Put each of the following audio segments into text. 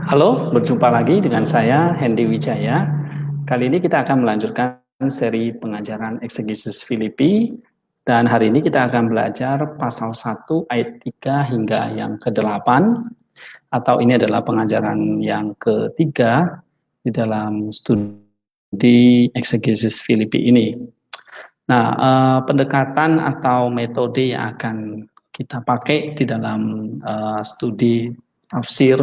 Halo, berjumpa lagi dengan saya Hendy Wijaya. Kali ini kita akan melanjutkan seri pengajaran eksegesis Filipi dan hari ini kita akan belajar pasal 1 ayat 3 hingga yang ke-8 atau ini adalah pengajaran yang ketiga di dalam studi eksegesis Filipi ini. Nah, pendekatan atau metode yang akan kita pakai di dalam studi tafsir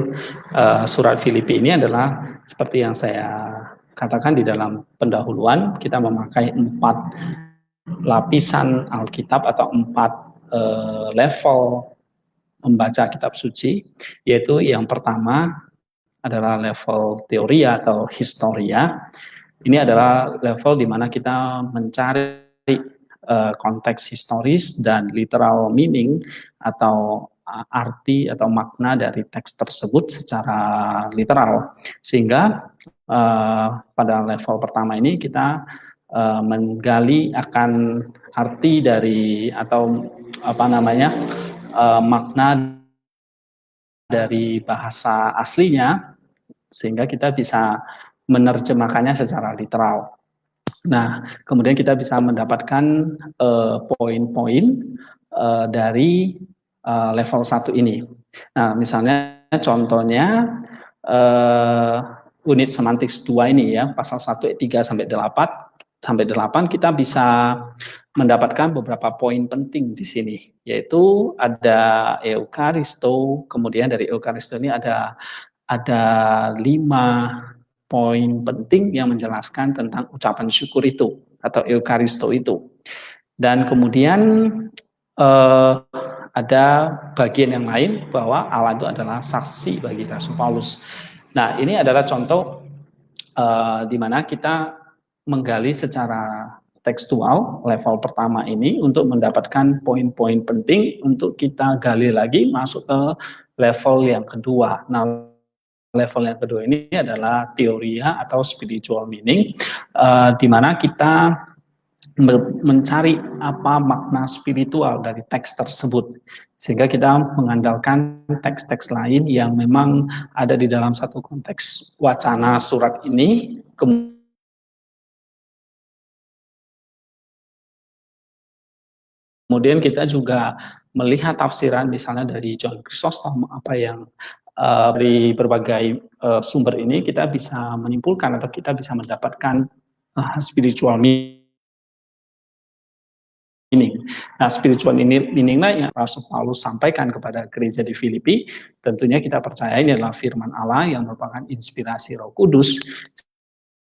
surat Filipi ini adalah seperti yang saya katakan di dalam pendahuluan, kita memakai 4 lapisan Alkitab atau 4 level membaca kitab suci, yaitu yang pertama adalah level teoria atau historia. Ini adalah level di mana kita mencari konteks historis dan literal meaning atau arti atau makna dari teks tersebut secara literal. Sehingga pada level pertama ini kita menggali akan arti dari atau makna dari bahasa aslinya sehingga kita bisa menerjemahkannya secara literal. Nah, kemudian kita bisa mendapatkan poin-poin dari level 1 ini. Nah, misalnya contohnya unit semantics 2 ini ya, pasal 1 ayat 3 sampai 8 kita bisa mendapatkan beberapa poin penting di sini, yaitu ada Eukaristo, kemudian dari Eukaristo ini ada 5 poin penting yang menjelaskan tentang ucapan syukur itu atau Eukaristo itu. Dan kemudian eh, ada bagian yang lain bahwa Allah itu adalah saksi bagi Rasul Paulus. Nah, ini adalah contoh di mana kita menggali secara tekstual level pertama ini untuk mendapatkan poin-poin penting untuk kita gali lagi masuk ke level yang kedua. Nah, level yang kedua ini adalah teoria atau spiritual meaning, di mana kita mencari apa makna spiritual dari teks tersebut, sehingga kita mengandalkan teks-teks lain yang memang ada di dalam satu konteks wacana surat ini. Kemudian kita juga melihat tafsiran misalnya dari John Chrysostom, apa yang dari berbagai sumber ini kita bisa menyimpulkan atau kita bisa mendapatkan spiritual meaning. Nah, spiritual meaning-lah yang Rasul Paulus sampaikan kepada gereja di Filipi, tentunya kita percaya ini adalah firman Allah yang merupakan inspirasi Roh Kudus,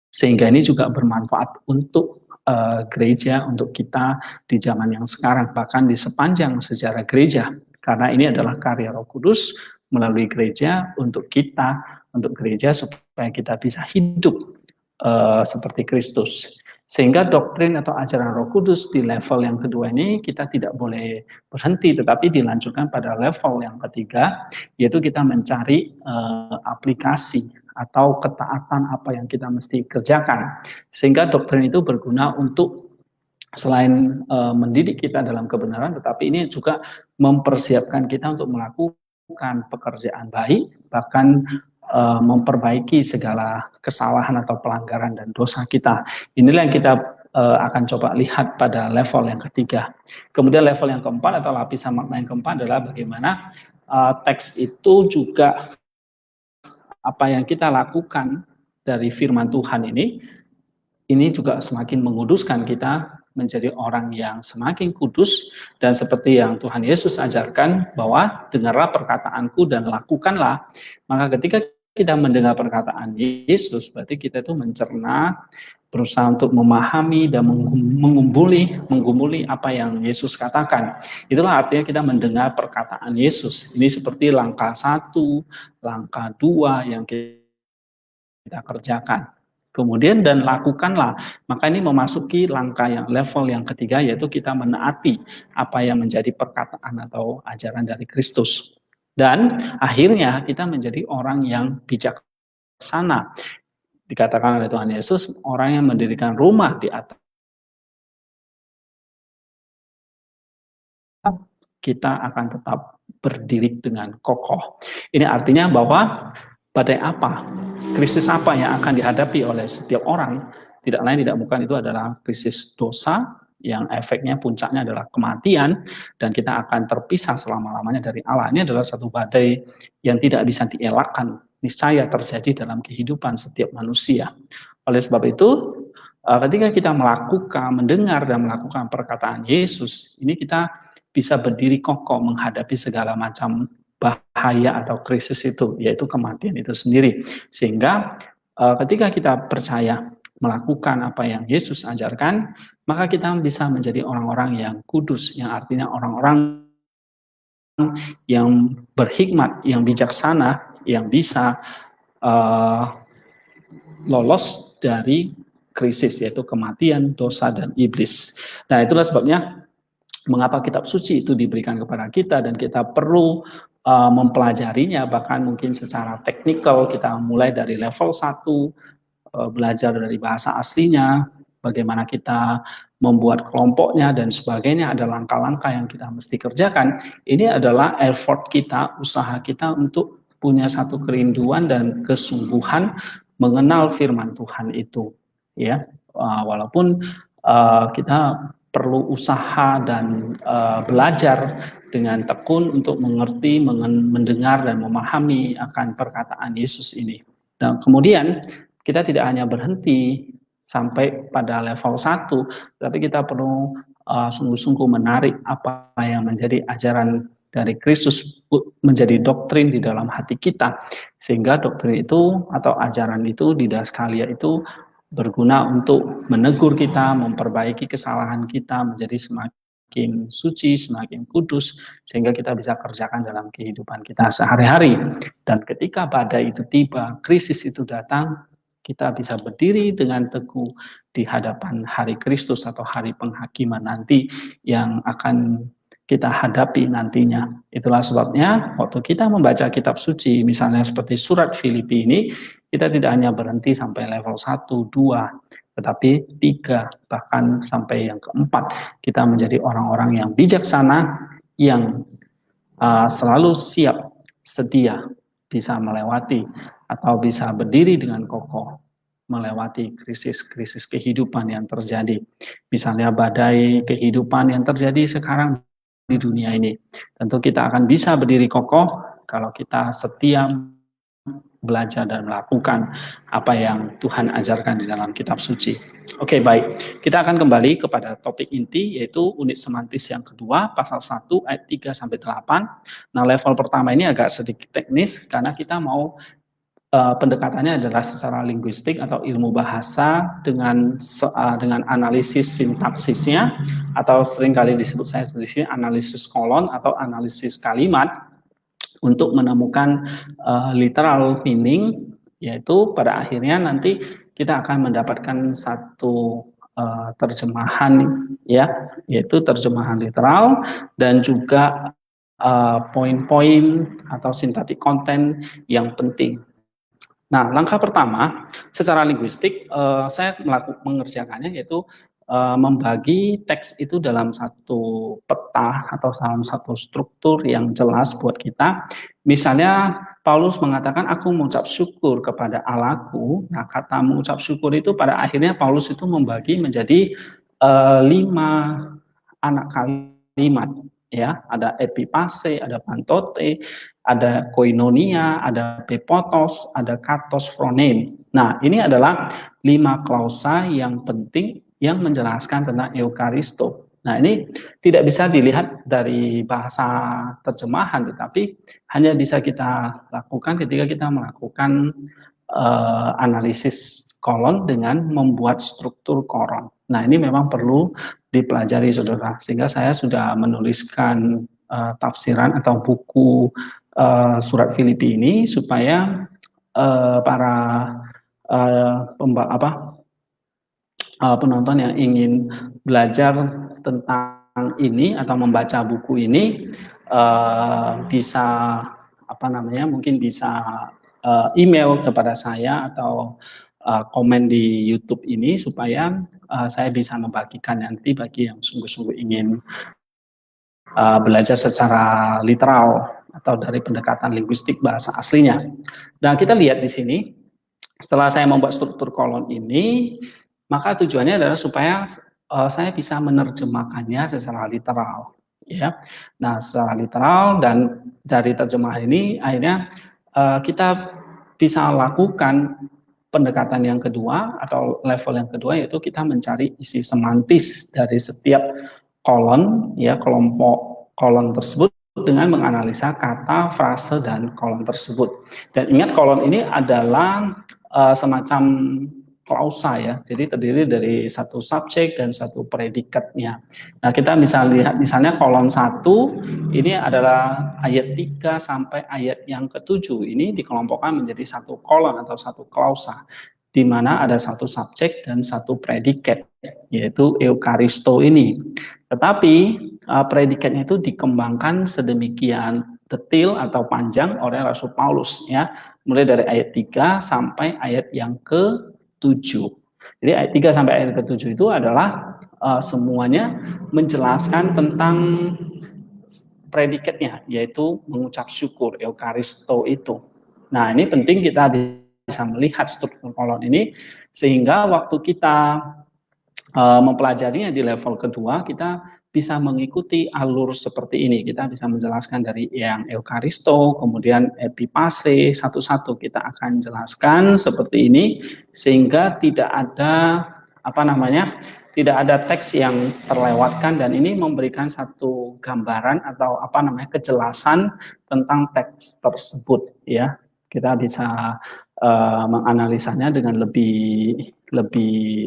sehingga ini juga bermanfaat untuk gereja, untuk kita di zaman yang sekarang, bahkan di sepanjang sejarah gereja, karena ini adalah karya Roh Kudus melalui gereja untuk kita, untuk gereja supaya kita bisa hidup seperti Kristus. Sehingga doktrin atau ajaran Roh Kudus di level yang kedua ini kita tidak boleh berhenti, tetapi dilanjutkan pada level yang ketiga, yaitu kita mencari aplikasi atau ketaatan apa yang kita mesti kerjakan. Sehingga doktrin itu berguna untuk selain mendidik kita dalam kebenaran, tetapi ini juga mempersiapkan kita untuk melakukan pekerjaan baik, bahkan memperbaiki segala kesalahan atau pelanggaran dan dosa kita. Inilah yang kita akan coba lihat pada level yang ketiga. Kemudian level yang keempat atau lapisan makna yang keempat adalah bagaimana teks itu juga apa yang kita lakukan dari firman Tuhan ini juga semakin menguduskan kita menjadi orang yang semakin kudus, dan seperti yang Tuhan Yesus ajarkan bahwa dengarlah perkataanku dan lakukanlah. Maka ketika kita mendengar perkataan Yesus, berarti kita itu mencerna, berusaha untuk memahami dan menggumuli apa yang Yesus katakan. Itulah artinya kita mendengar perkataan Yesus. Ini seperti langkah 1, langkah 2 yang kita kerjakan. Kemudian dan lakukanlah. Maka ini memasuki langkah yang level yang ketiga, yaitu kita menaati apa yang menjadi perkataan atau ajaran dari Kristus. Dan akhirnya kita menjadi orang yang bijaksana. Dikatakan oleh Tuhan Yesus, orang yang mendirikan rumah di atas kita akan tetap berdiri dengan kokoh. Ini artinya bahwa badai apa, krisis apa yang akan dihadapi oleh setiap orang, tidak lain tidak bukan itu adalah krisis dosa yang efeknya puncaknya adalah kematian dan kita akan terpisah selama-lamanya dari Allah. Ini adalah satu badai yang tidak bisa dielakkan, niscaya terjadi dalam kehidupan setiap manusia. Oleh sebab itu, ketika kita mendengar dan melakukan perkataan Yesus, ini kita bisa berdiri kokoh menghadapi segala macam bahaya atau krisis itu, yaitu kematian itu sendiri. Sehingga ketika kita percaya melakukan apa yang Yesus ajarkan, maka kita bisa menjadi orang-orang yang kudus, yang artinya orang-orang yang berhikmat, yang bijaksana, yang bisa lolos dari krisis, yaitu kematian, dosa, dan iblis. Nah, itulah sebabnya mengapa kitab suci itu diberikan kepada kita dan kita perlu mempelajarinya, bahkan mungkin secara teknikal kita mulai dari level 1, belajar dari bahasa aslinya, bagaimana kita membuat kelompoknya dan sebagainya, ada langkah-langkah yang kita mesti kerjakan. Ini adalah effort kita, usaha kita untuk punya satu kerinduan dan kesungguhan mengenal firman Tuhan itu, ya. Walaupun kita perlu usaha dan belajar dengan tekun untuk mengerti, mendengar dan memahami akan perkataan Yesus ini. Dan kemudian kita tidak hanya berhenti sampai pada level 1, tapi kita perlu sungguh-sungguh menarik apa yang menjadi ajaran dari Kristus menjadi doktrin di dalam hati kita, sehingga doktrin itu atau ajaran itu, didaskalia itu berguna untuk menegur kita, memperbaiki kesalahan kita, menjadi semakin suci, semakin kudus, sehingga kita bisa kerjakan dalam kehidupan kita sehari-hari. Dan ketika badai itu tiba, krisis itu datang, kita bisa berdiri dengan teguh di hadapan hari Kristus atau hari penghakiman nanti yang akan kita hadapi nantinya. Itulah sebabnya waktu kita membaca kitab suci, misalnya seperti surat Filipi ini, kita tidak hanya berhenti sampai level 1, 2, tetapi 3, bahkan sampai yang keempat. Kita menjadi orang-orang yang bijaksana, yang selalu siap, sedia, bisa melewati atau bisa berdiri dengan kokoh melewati krisis-krisis kehidupan yang terjadi. Misalnya badai kehidupan yang terjadi sekarang di dunia ini. Tentu kita akan bisa berdiri kokoh kalau kita setia belajar dan melakukan apa yang Tuhan ajarkan di dalam kitab suci. Oke, baik. Kita akan kembali kepada topik inti, yaitu unit semantis yang kedua, pasal 1 ayat 3 sampai 8. Nah, level pertama ini agak sedikit teknis karena kita mau pendekatannya adalah secara linguistik atau ilmu bahasa dengan analisis sintaksisnya, atau seringkali disebut saya di sini analisis kolon atau analisis kalimat, untuk menemukan literal meaning, yaitu pada akhirnya nanti kita akan mendapatkan satu terjemahan, ya, yaitu terjemahan literal dan juga poin-poin atau sintaktik konten yang penting. Nah, langkah pertama secara linguistik saya mengerjakannya, yaitu membagi teks itu dalam satu peta atau dalam satu struktur yang jelas buat kita. Misalnya Paulus mengatakan, aku mengucap syukur kepada Allahku. Nah, kata mengucap syukur itu pada akhirnya Paulus itu membagi menjadi 5 anak kalimat. Ya, ada epipase, ada pantote, ada koinonia, ada pepotos, ada katos phronein. Nah, ini adalah 5 klausa yang penting yang menjelaskan tentang Eukaristo. Nah, ini tidak bisa dilihat dari bahasa terjemahan, tetapi hanya bisa kita lakukan ketika kita melakukan analisis kolon dengan membuat struktur koron. Nah, ini memang perlu dipelajari, saudara. Sehingga saya sudah menuliskan tafsiran atau buku surat Filipi ini supaya para penonton yang ingin belajar tentang ini atau membaca buku ini bisa mungkin bisa email kepada saya atau komen di YouTube ini supaya saya bisa membagikan nanti bagi yang sungguh-sungguh ingin belajar secara literal atau dari pendekatan linguistik bahasa aslinya. Nah, kita lihat di sini, setelah saya membuat struktur kolon ini, maka tujuannya adalah supaya saya bisa menerjemahkannya secara literal, ya. Nah, secara literal, dan dari terjemahan ini akhirnya kita bisa lakukan pendekatan yang kedua atau level yang kedua, yaitu kita mencari isi semantis dari setiap kolon, ya, kelompok kolon tersebut dengan menganalisa kata, frase, dan kolon tersebut. Dan ingat, kolon ini adalah semacam klausa, ya, jadi terdiri dari satu subjek dan satu predikatnya. Nah, kita bisa lihat misalnya kolon 1 ini adalah ayat 3 sampai ayat yang ke-7, ini dikelompokkan menjadi satu kolon atau satu klausa, di mana ada satu subjek dan satu predikat, yaitu eukaristo ini. Tetapi predikatnya itu dikembangkan sedemikian detail atau panjang oleh Rasul Paulus, ya, mulai dari ayat 3 sampai ayat yang ke-7. Jadi ayat 3 sampai ayat ke-7 itu adalah semuanya menjelaskan tentang predikatnya, yaitu mengucap syukur, eukaristo itu. Nah, ini penting kita bisa melihat struktur kolon ini, sehingga waktu kita mempelajarinya di level kedua, kita bisa mengikuti alur seperti ini. Kita bisa menjelaskan dari yang eukaristo, kemudian epipase, satu-satu kita akan jelaskan seperti ini, sehingga tidak ada tidak ada teks yang terlewatkan, dan ini memberikan satu gambaran atau kejelasan tentang teks tersebut, ya. Kita bisa menganalisanya dengan lebih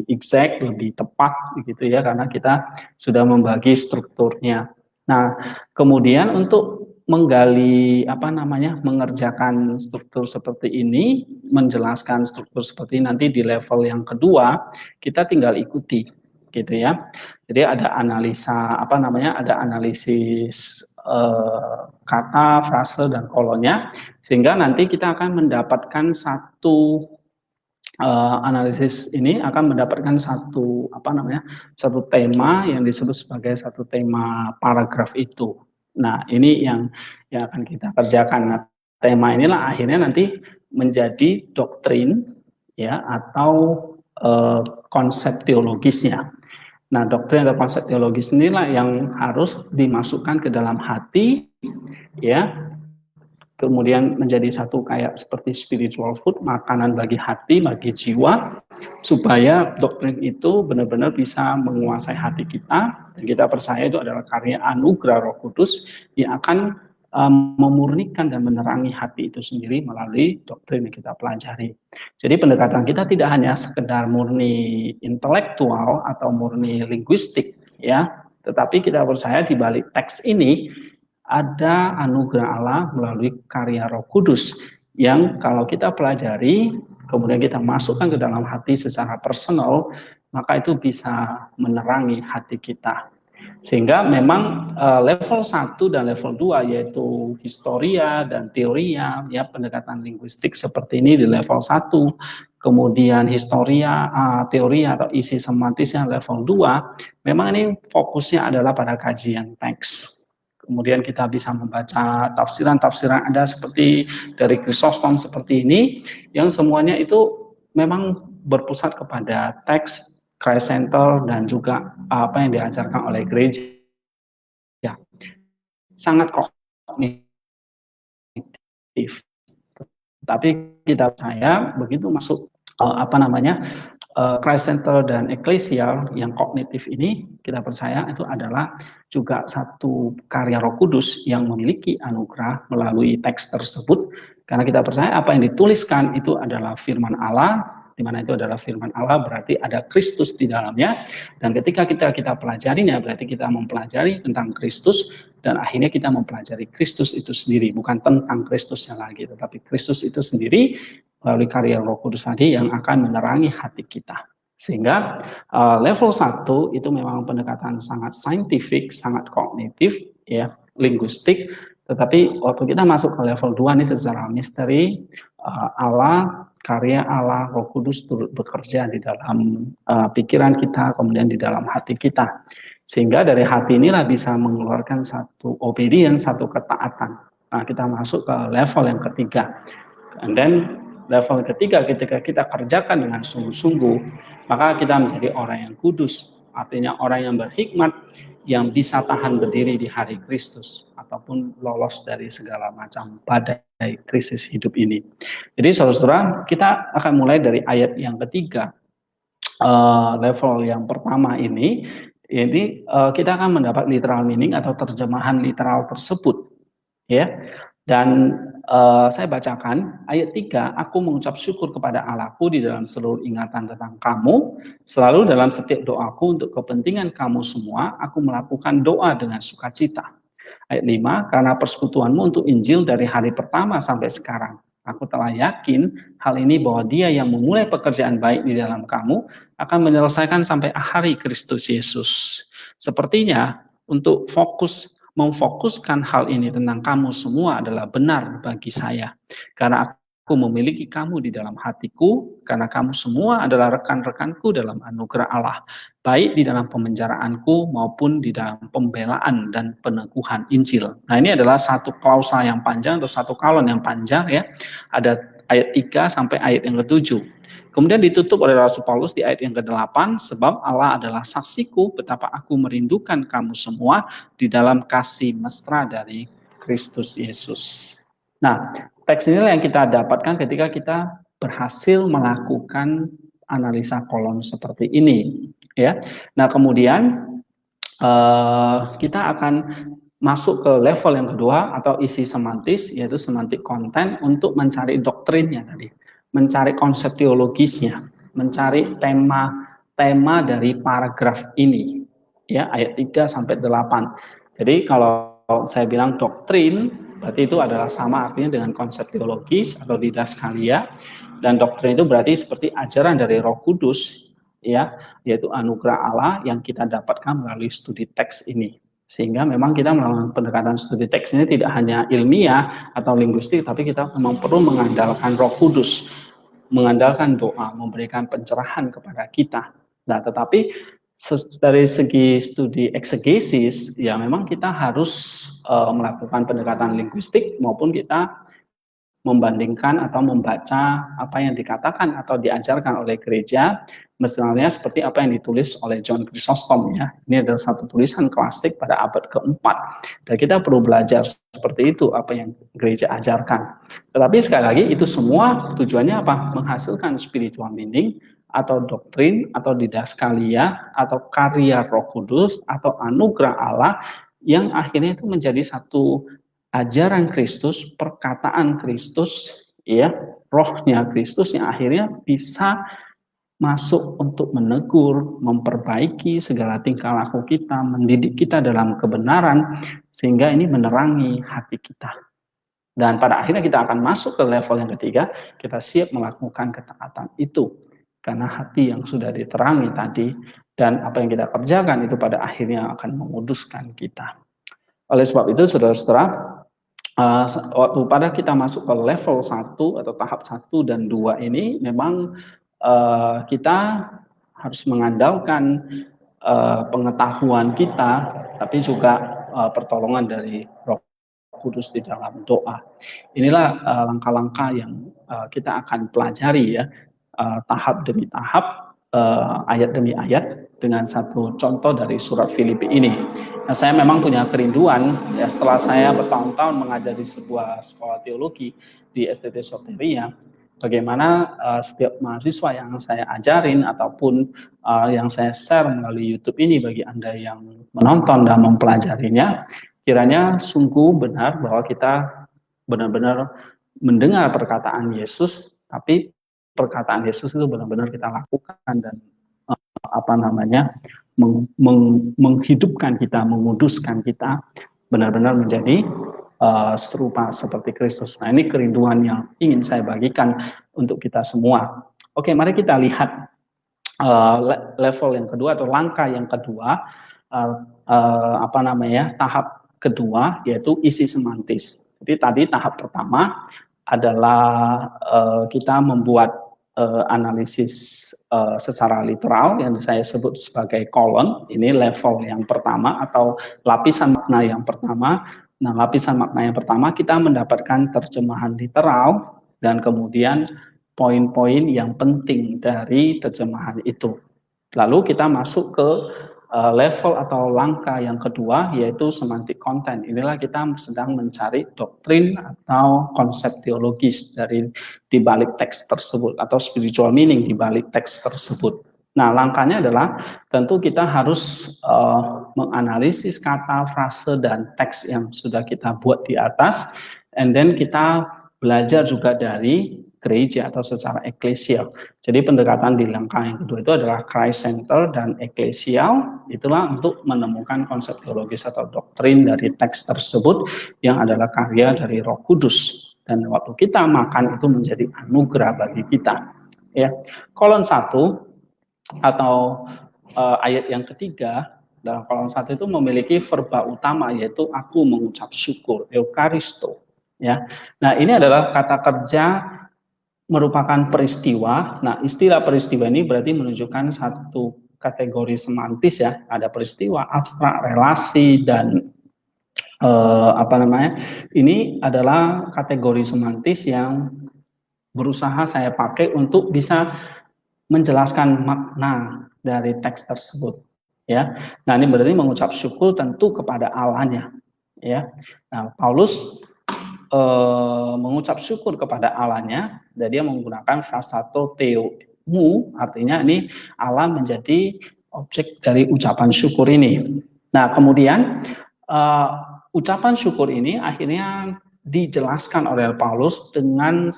exact, lebih tepat gitu ya, karena kita sudah membagi strukturnya. Nah, kemudian untuk menggali mengerjakan struktur seperti ini, menjelaskan struktur seperti ini nanti di level yang kedua, kita tinggal ikuti gitu ya. Jadi ada analisa ada analisis kata, frase, dan kolonnya, sehingga nanti kita akan mendapatkan satu analisis ini akan mendapatkan satu satu tema yang disebut sebagai satu tema paragraf itu. Nah, ini yang akan kita kerjakan. Nah, tema inilah akhirnya nanti menjadi doktrin, ya, atau konsep teologisnya. Nah, doktrin atau konsep teologis inilah yang harus dimasukkan ke dalam hati, ya, kemudian menjadi satu kayak seperti spiritual food, makanan bagi hati, bagi jiwa, supaya doktrin itu benar-benar bisa menguasai hati kita, dan kita percaya itu adalah karya anugerah Roh Kudus yang akan memurnikan dan menerangi hati itu sendiri melalui doktrin yang kita pelajari. Jadi pendekatan kita tidak hanya sekedar murni intelektual atau murni linguistik, ya, tetapi kita percaya di balik teks ini ada anugerah Allah melalui karya Roh Kudus yang kalau kita pelajari, kemudian kita masukkan ke dalam hati secara personal, maka itu bisa menerangi hati kita. Sehingga memang level 1 dan level 2, yaitu historia dan teoria, ya, pendekatan linguistik seperti ini di level 1, kemudian historia, teori atau isi semantisnya level 2, memang ini fokusnya adalah pada kajian teks. Kemudian kita bisa membaca tafsiran-tafsiran ada seperti dari Chrysostom seperti ini, yang semuanya itu memang berpusat kepada teks, Christ Center, dan juga apa yang diajarkan oleh gereja. Sangat kognitif. Tapi kita percaya begitu masuk Christ Center dan Ecclesia yang kognitif ini, kita percaya itu adalah juga satu karya Roh Kudus yang memiliki anugerah melalui teks tersebut, karena kita percaya apa yang dituliskan itu adalah firman Allah, di mana itu adalah firman Allah berarti ada Kristus di dalamnya, dan ketika kita pelajarinya berarti kita mempelajari tentang Kristus, dan akhirnya kita mempelajari Kristus itu sendiri, bukan tentang Kristusnya lagi, tetapi Kristus itu sendiri melalui karya Roh Kudus tadi yang akan menerangi hati kita. Sehingga level 1 itu memang pendekatan sangat saintifik, sangat kognitif, ya, linguistik, tetapi waktu kita masuk ke level 2 ini secara misteri, Allah, karya Allah, Roh Kudus turut bekerja di dalam pikiran kita, kemudian di dalam hati kita. Sehingga dari hati inilah bisa mengeluarkan satu obedience, satu ketaatan. Nah, kita masuk ke level yang ketiga. And then level ketiga, ketika kita kerjakan dengan sungguh-sungguh, maka kita menjadi orang yang kudus. Artinya orang yang berhikmat, yang bisa tahan berdiri di hari Kristus, ataupun lolos dari segala macam badai krisis hidup ini. Jadi saudara-saudara, kita akan mulai dari ayat yang ketiga. Level yang pertama ini kita akan mendapat literal meaning atau terjemahan literal tersebut, ya. Dan saya bacakan ayat 3, aku mengucap syukur kepada Allahku di dalam seluruh ingatan tentang kamu, selalu dalam setiap doaku untuk kepentingan kamu semua, aku melakukan doa dengan sukacita. Ayat 5, karena persekutuanmu untuk Injil dari hari pertama sampai sekarang. Aku telah yakin hal ini bahwa dia yang memulai pekerjaan baik di dalam kamu akan menyelesaikan sampai akhir Kristus Yesus. Sepertinya untuk memfokuskan hal ini tentang kamu semua adalah benar bagi saya. Karena aku memiliki kamu di dalam hatiku, karena kamu semua adalah rekan-rekanku dalam anugerah Allah, baik di dalam pemenjaraanku maupun di dalam pembelaan dan peneguhan Injil. Nah, ini adalah satu klausa yang panjang atau satu kolon yang panjang, ya. Ada ayat 3 sampai ayat yang ke-7. Kemudian ditutup oleh Rasul Paulus di ayat yang ke-8, sebab Allah adalah saksiku betapa aku merindukan kamu semua di dalam kasih mesra dari Kristus Yesus. Nah, teks inilah yang kita dapatkan ketika kita berhasil melakukan analisa kolom seperti ini, ya. Nah, kemudian kita akan masuk ke level yang kedua atau isi semantis, yaitu semantik konten, untuk mencari doktrinnya tadi, mencari konsep teologisnya, mencari tema dari paragraf ini, ya, ayat 3 sampai 8. Jadi kalau saya bilang doktrin, berarti itu adalah sama artinya dengan konsep teologis atau didaskalia, dan doktrin itu berarti seperti ajaran dari Roh Kudus, ya, yaitu anugerah Allah yang kita dapatkan melalui studi teks ini. Sehingga memang kita melakukan pendekatan studi teks ini tidak hanya ilmiah atau linguistik, tapi kita memang perlu mengandalkan Roh Kudus, mengandalkan doa, memberikan pencerahan kepada kita. Nah, tetapi dari segi studi eksegesis, ya memang kita harus melakukan pendekatan linguistik maupun kita membandingkan atau membaca apa yang dikatakan atau diajarkan oleh gereja, misalnya seperti apa yang ditulis oleh John Chrysostom, ya. Ini adalah satu tulisan klasik pada abad keempat, dan kita perlu belajar seperti itu apa yang gereja ajarkan. Tetapi sekali lagi itu semua tujuannya apa? Menghasilkan spiritual meaning atau doktrin atau didaskalia atau karya Roh Kudus atau anugerah Allah yang akhirnya itu menjadi satu ajaran Kristus, perkataan Kristus, ya, rohnya Kristus yang akhirnya bisa masuk untuk menegur, memperbaiki segala tingkah laku kita, mendidik kita dalam kebenaran, sehingga ini menerangi hati kita. Dan pada akhirnya kita akan masuk ke level yang ketiga, kita siap melakukan ketaatan itu. Karena hati yang sudah diterangi tadi, dan apa yang kita kerjakan itu pada akhirnya akan menguduskan kita. Oleh sebab itu, saudara-saudara, waktu pada kita masuk ke level 1 atau tahap 1 dan 2 ini, memang kita harus mengandalkan pengetahuan kita, tapi juga pertolongan dari Roh Kudus di dalam doa. Inilah langkah-langkah yang kita akan pelajari, ya, tahap demi tahap, ayat demi ayat, dengan satu contoh dari surat Filipi ini. Nah, saya memang punya kerinduan, ya, setelah saya bertahun-tahun mengajar di sebuah sekolah teologi di STT Soteria, bagaimana setiap mahasiswa yang saya ajarin ataupun yang saya share melalui YouTube ini bagi Anda yang menonton dan mempelajarinya, kiranya sungguh benar bahwa kita benar-benar mendengar perkataan Yesus, tapi perkataan Yesus itu benar-benar kita lakukan dan menghidupkan kita, menguduskan kita, benar-benar menjadi serupa seperti Kristus. Nah, ini kerinduan yang ingin saya bagikan untuk kita semua. Oke, mari kita lihat level yang kedua atau langkah yang kedua, tahap kedua, yaitu isi semantis. Jadi tadi tahap pertama adalah kita membuat analisis secara literal yang saya sebut sebagai kolon. Ini level yang pertama atau lapisan makna yang pertama. Nah, lapisan makna yang pertama kita mendapatkan terjemahan literal dan kemudian poin-poin yang penting dari terjemahan itu. Lalu kita masuk ke level atau langkah yang kedua, yaitu semantik content. Inilah kita sedang mencari doktrin atau konsep teologis dari di balik teks tersebut atau spiritual meaning di balik teks tersebut. Nah, langkahnya adalah tentu kita harus menganalisis kata, frase, dan teks yang sudah kita buat di atas, and then kita belajar juga dari gereja atau secara eklesial. Jadi pendekatan di langkah yang kedua itu adalah Christ Center dan eklesial, itulah untuk menemukan konsep teologis atau doktrin dari teks tersebut yang adalah karya dari Roh Kudus. Dan waktu kita makan itu menjadi anugerah bagi kita. Ya, kolon 1 atau ayat yang ketiga dalam kolom 1 itu memiliki verba utama, yaitu aku mengucap syukur, Eukaristo. Ya, nah ini adalah kata kerja merupakan peristiwa. Nah, istilah peristiwa ini berarti menunjukkan satu kategori semantis ya. Ada peristiwa, abstrak, relasi, dan ini adalah kategori semantis yang berusaha saya pakai untuk bisa menjelaskan makna dari teks tersebut. Ya, nah ini berarti mengucap syukur tentu kepada Allahnya. Ya, nah Paulus mengucap syukur kepada Allahnya, dan dia menggunakan frasato theomu, artinya ini Allah menjadi objek dari ucapan syukur ini. Nah, kemudian ucapan syukur ini akhirnya dijelaskan oleh Paulus dengan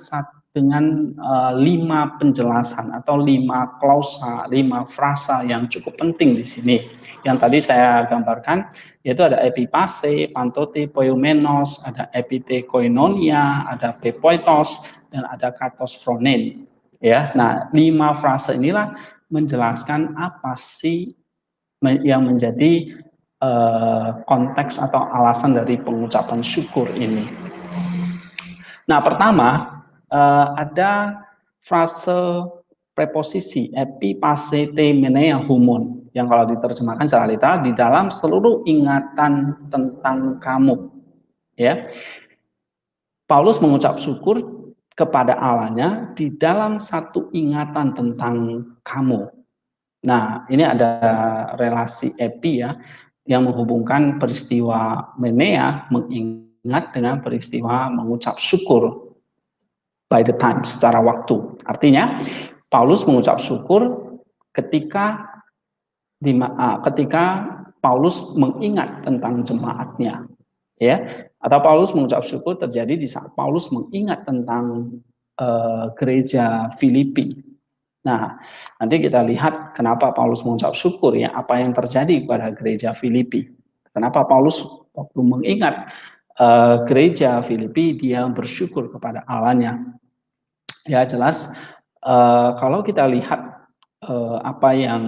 5 penjelasan atau 5 klausa, 5 frasa yang cukup penting di sini. Yang tadi saya gambarkan, yaitu ada epipase, pantote, poimenos, ada epite koinonia, ada pepoitos, dan ada katos phronein. Ya, nah 5 frase inilah menjelaskan apa sih yang menjadi konteks atau alasan dari pengucapan syukur ini. Nah, pertama ada frase preposisi epipase te menea humon yang kalau diterjemahkan secara literal di dalam seluruh ingatan tentang kamu. Ya, Paulus mengucap syukur kepada Allahnya di dalam satu ingatan tentang kamu. Nah, ini ada relasi epi ya yang menghubungkan peristiwa menea mengingat dengan peristiwa mengucap syukur by the time, secara waktu. Artinya Paulus mengucap syukur ketika Paulus mengingat tentang jemaatnya, ya, atau Paulus mengucap syukur terjadi di saat Paulus mengingat tentang gereja Filipi. Nah, nanti kita lihat kenapa Paulus mengucap syukur ya, apa yang terjadi pada gereja Filipi. Kenapa Paulus waktu mengingat gereja Filipi dia bersyukur kepada Allahnya. Ya jelas kalau kita lihat apa yang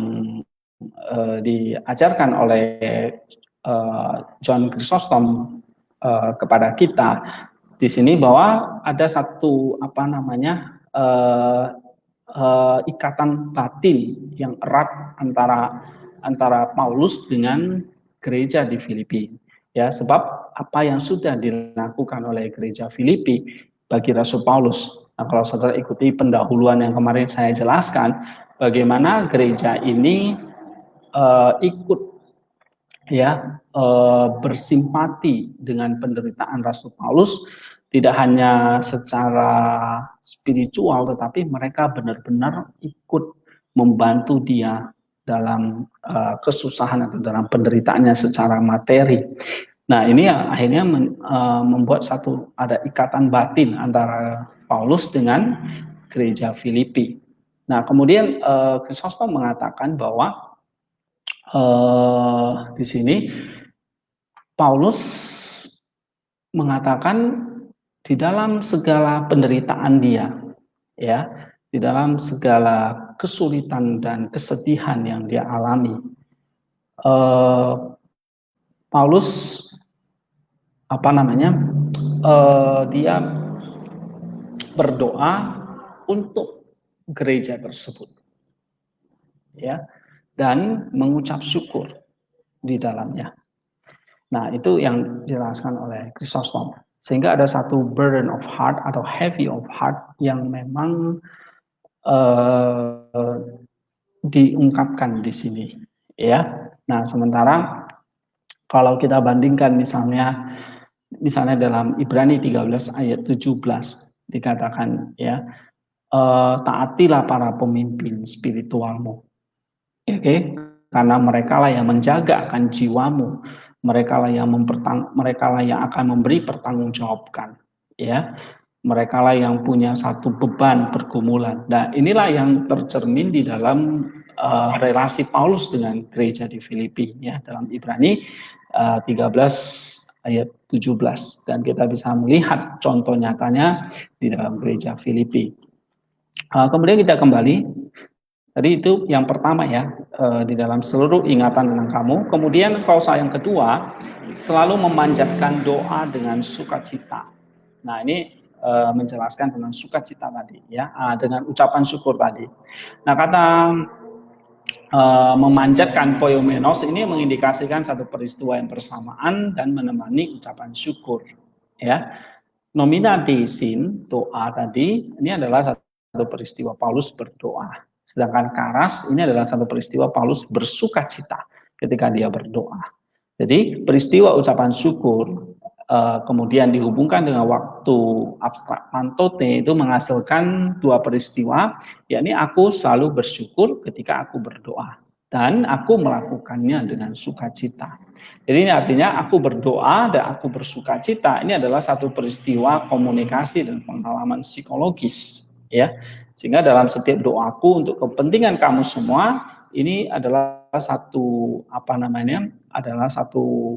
diajarkan oleh John Chrysostom kepada kita di sini, bahwa ada satu ikatan batin yang erat antara Paulus dengan gereja di Filipi. Ya, sebab apa yang sudah dilakukan oleh gereja Filipi bagi Rasul Paulus. Nah, kalau saudara ikuti pendahuluan yang kemarin saya jelaskan, bagaimana gereja ini ikut ya bersimpati dengan penderitaan Rasul Paulus, tidak hanya secara spiritual, tetapi mereka benar-benar ikut membantu dia dalam kesusahan atau dalam penderitaannya secara materi. Nah, ini akhirnya membuat ada ikatan batin antara Paulus dengan gereja Filipi. Nah, kemudian Chrysostom mengatakan bahwa di sini Paulus mengatakan di dalam segala penderitaan dia, ya, di dalam segala kesulitan dan kesedihan yang dia alami, Paulus dia berdoa untuk gereja tersebut, ya, dan mengucap syukur di dalamnya. Nah, itu yang dijelaskan oleh Chrysostom. Sehingga ada satu burden of heart atau heavy of heart yang memang diungkapkan di sini, ya. Nah, sementara kalau kita bandingkan misalnya dalam Ibrani 13 ayat 17 dikatakan, ya, taatilah para pemimpin spiritualmu, oke, karena mereka lah yang menjaga akan jiwamu, mereka lah yang akan memberi pertanggungjawabkan, ya, mereka lah yang punya satu beban pergumulan. Nah, inilah yang tercermin di dalam relasi Paulus dengan gereja di Filipi, ya, dalam Ibrani 13 ayat 17, dan kita bisa melihat contoh nyatanya di dalam gereja Filipi. Kemudian kita kembali, tadi itu yang pertama, ya, di dalam seluruh ingatan tentang kamu. Kemudian klausa yang kedua, selalu memanjatkan doa dengan sukacita. Nah, ini menjelaskan tentang sukacita tadi, ya, dengan ucapan syukur tadi. Nah, kata memanjatkan poimenos ini mengindikasikan satu peristiwa yang bersamaan dan menemani ucapan syukur, ya. Nominatin, doa tadi, ini adalah satu peristiwa Paulus berdoa. Sedangkan karas ini adalah satu peristiwa Paulus bersukacita ketika dia berdoa. Jadi peristiwa ucapan syukur kemudian dihubungkan dengan waktu abstrak pantote itu menghasilkan dua peristiwa, yakni aku selalu bersyukur ketika aku berdoa dan aku melakukannya dengan sukacita. Jadi ini artinya aku berdoa dan aku bersukacita, ini adalah satu peristiwa komunikasi dan pengalaman psikologis, ya. Sehingga dalam setiap doaku untuk kepentingan kamu semua, ini adalah satu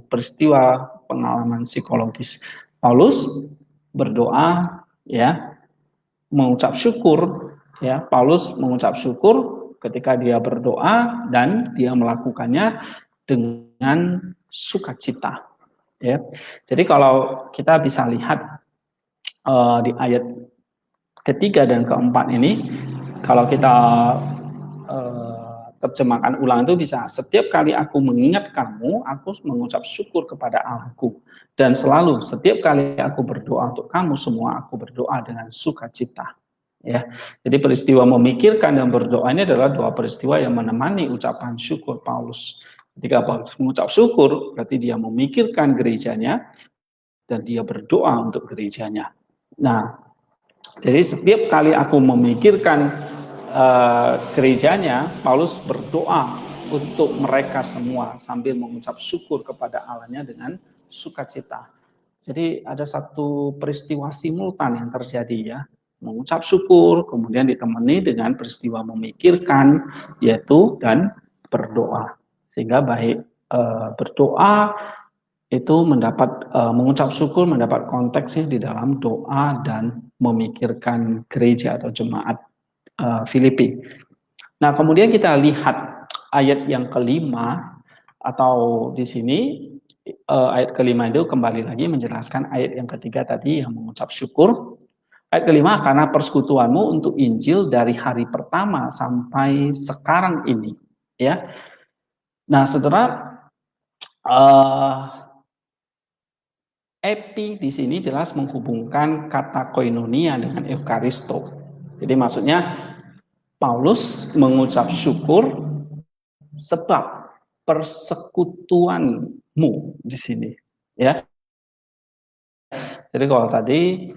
peristiwa pengalaman psikologis. Paulus berdoa, ya, mengucap syukur, ya. Paulus mengucap syukur ketika dia berdoa dan dia melakukannya dengan sukacita, ya. Jadi kalau kita bisa lihat di ayat ketiga dan keempat ini, kalau kita terjemahkan ulang itu bisa, setiap kali aku mengingat kamu, aku mengucap syukur kepada Allahku, dan selalu setiap kali aku berdoa untuk kamu semua, aku berdoa dengan sukacita, ya. Jadi peristiwa memikirkan dan berdoa ini adalah dua peristiwa yang menemani ucapan syukur Paulus. Ketika Paulus mengucap syukur, berarti dia memikirkan gerejanya dan dia berdoa untuk gerejanya. Nah, jadi setiap kali aku memikirkan gerejanya, Paulus berdoa untuk mereka semua sambil mengucap syukur kepada Allahnya dengan sukacita. Jadi ada satu peristiwa simultan yang terjadi, ya, mengucap syukur kemudian ditemani dengan peristiwa memikirkan, yaitu dan berdoa. Sehingga baik berdoa itu mendapat mengucap syukur mendapat konteksnya di dalam doa dan memikirkan gereja atau jemaat Filipi. Nah, kemudian kita lihat ayat yang kelima, atau di sini ayat kelima itu kembali lagi menjelaskan ayat yang ketiga tadi yang mengucap syukur. Ayat kelima, karena persekutuanmu untuk Injil dari hari pertama sampai sekarang ini, ya. Nah, saudara, epi di sini jelas menghubungkan kata koinonia dengan Eukaristo. Jadi maksudnya Paulus mengucap syukur sebab persekutuanmu di sini, ya. Jadi kalau tadi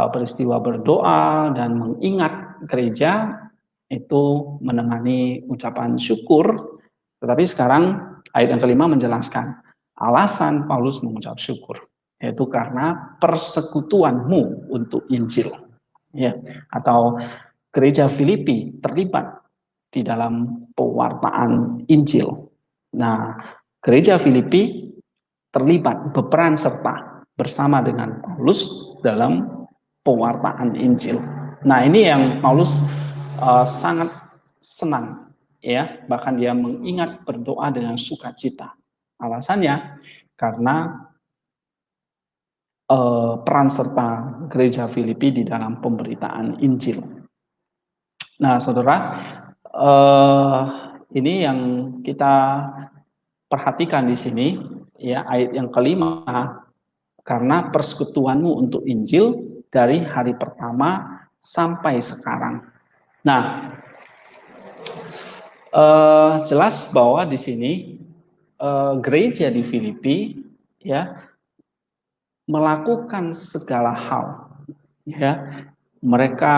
peristiwa berdoa dan mengingat gereja itu menemani ucapan syukur, tetapi sekarang ayat yang kelima menjelaskan alasan Paulus mengucap syukur, yaitu karena persekutuanmu untuk Injil, ya, atau gereja Filipi terlibat di dalam pewartaan Injil. Nah, gereja Filipi terlibat, berperan serta bersama dengan Paulus dalam pewartaan Injil. Nah, ini yang Paulus sangat senang, ya, bahkan dia mengingat berdoa dengan sukacita. Alasannya karena peran serta gereja Filipi di dalam pemberitaan Injil. Nah, saudara, ini yang kita perhatikan di sini, ya ayat yang kelima, karena persekutuanmu untuk Injil dari hari pertama sampai sekarang. Nah, jelas bahwa di sini gereja di Filipi ya melakukan segala hal, ya mereka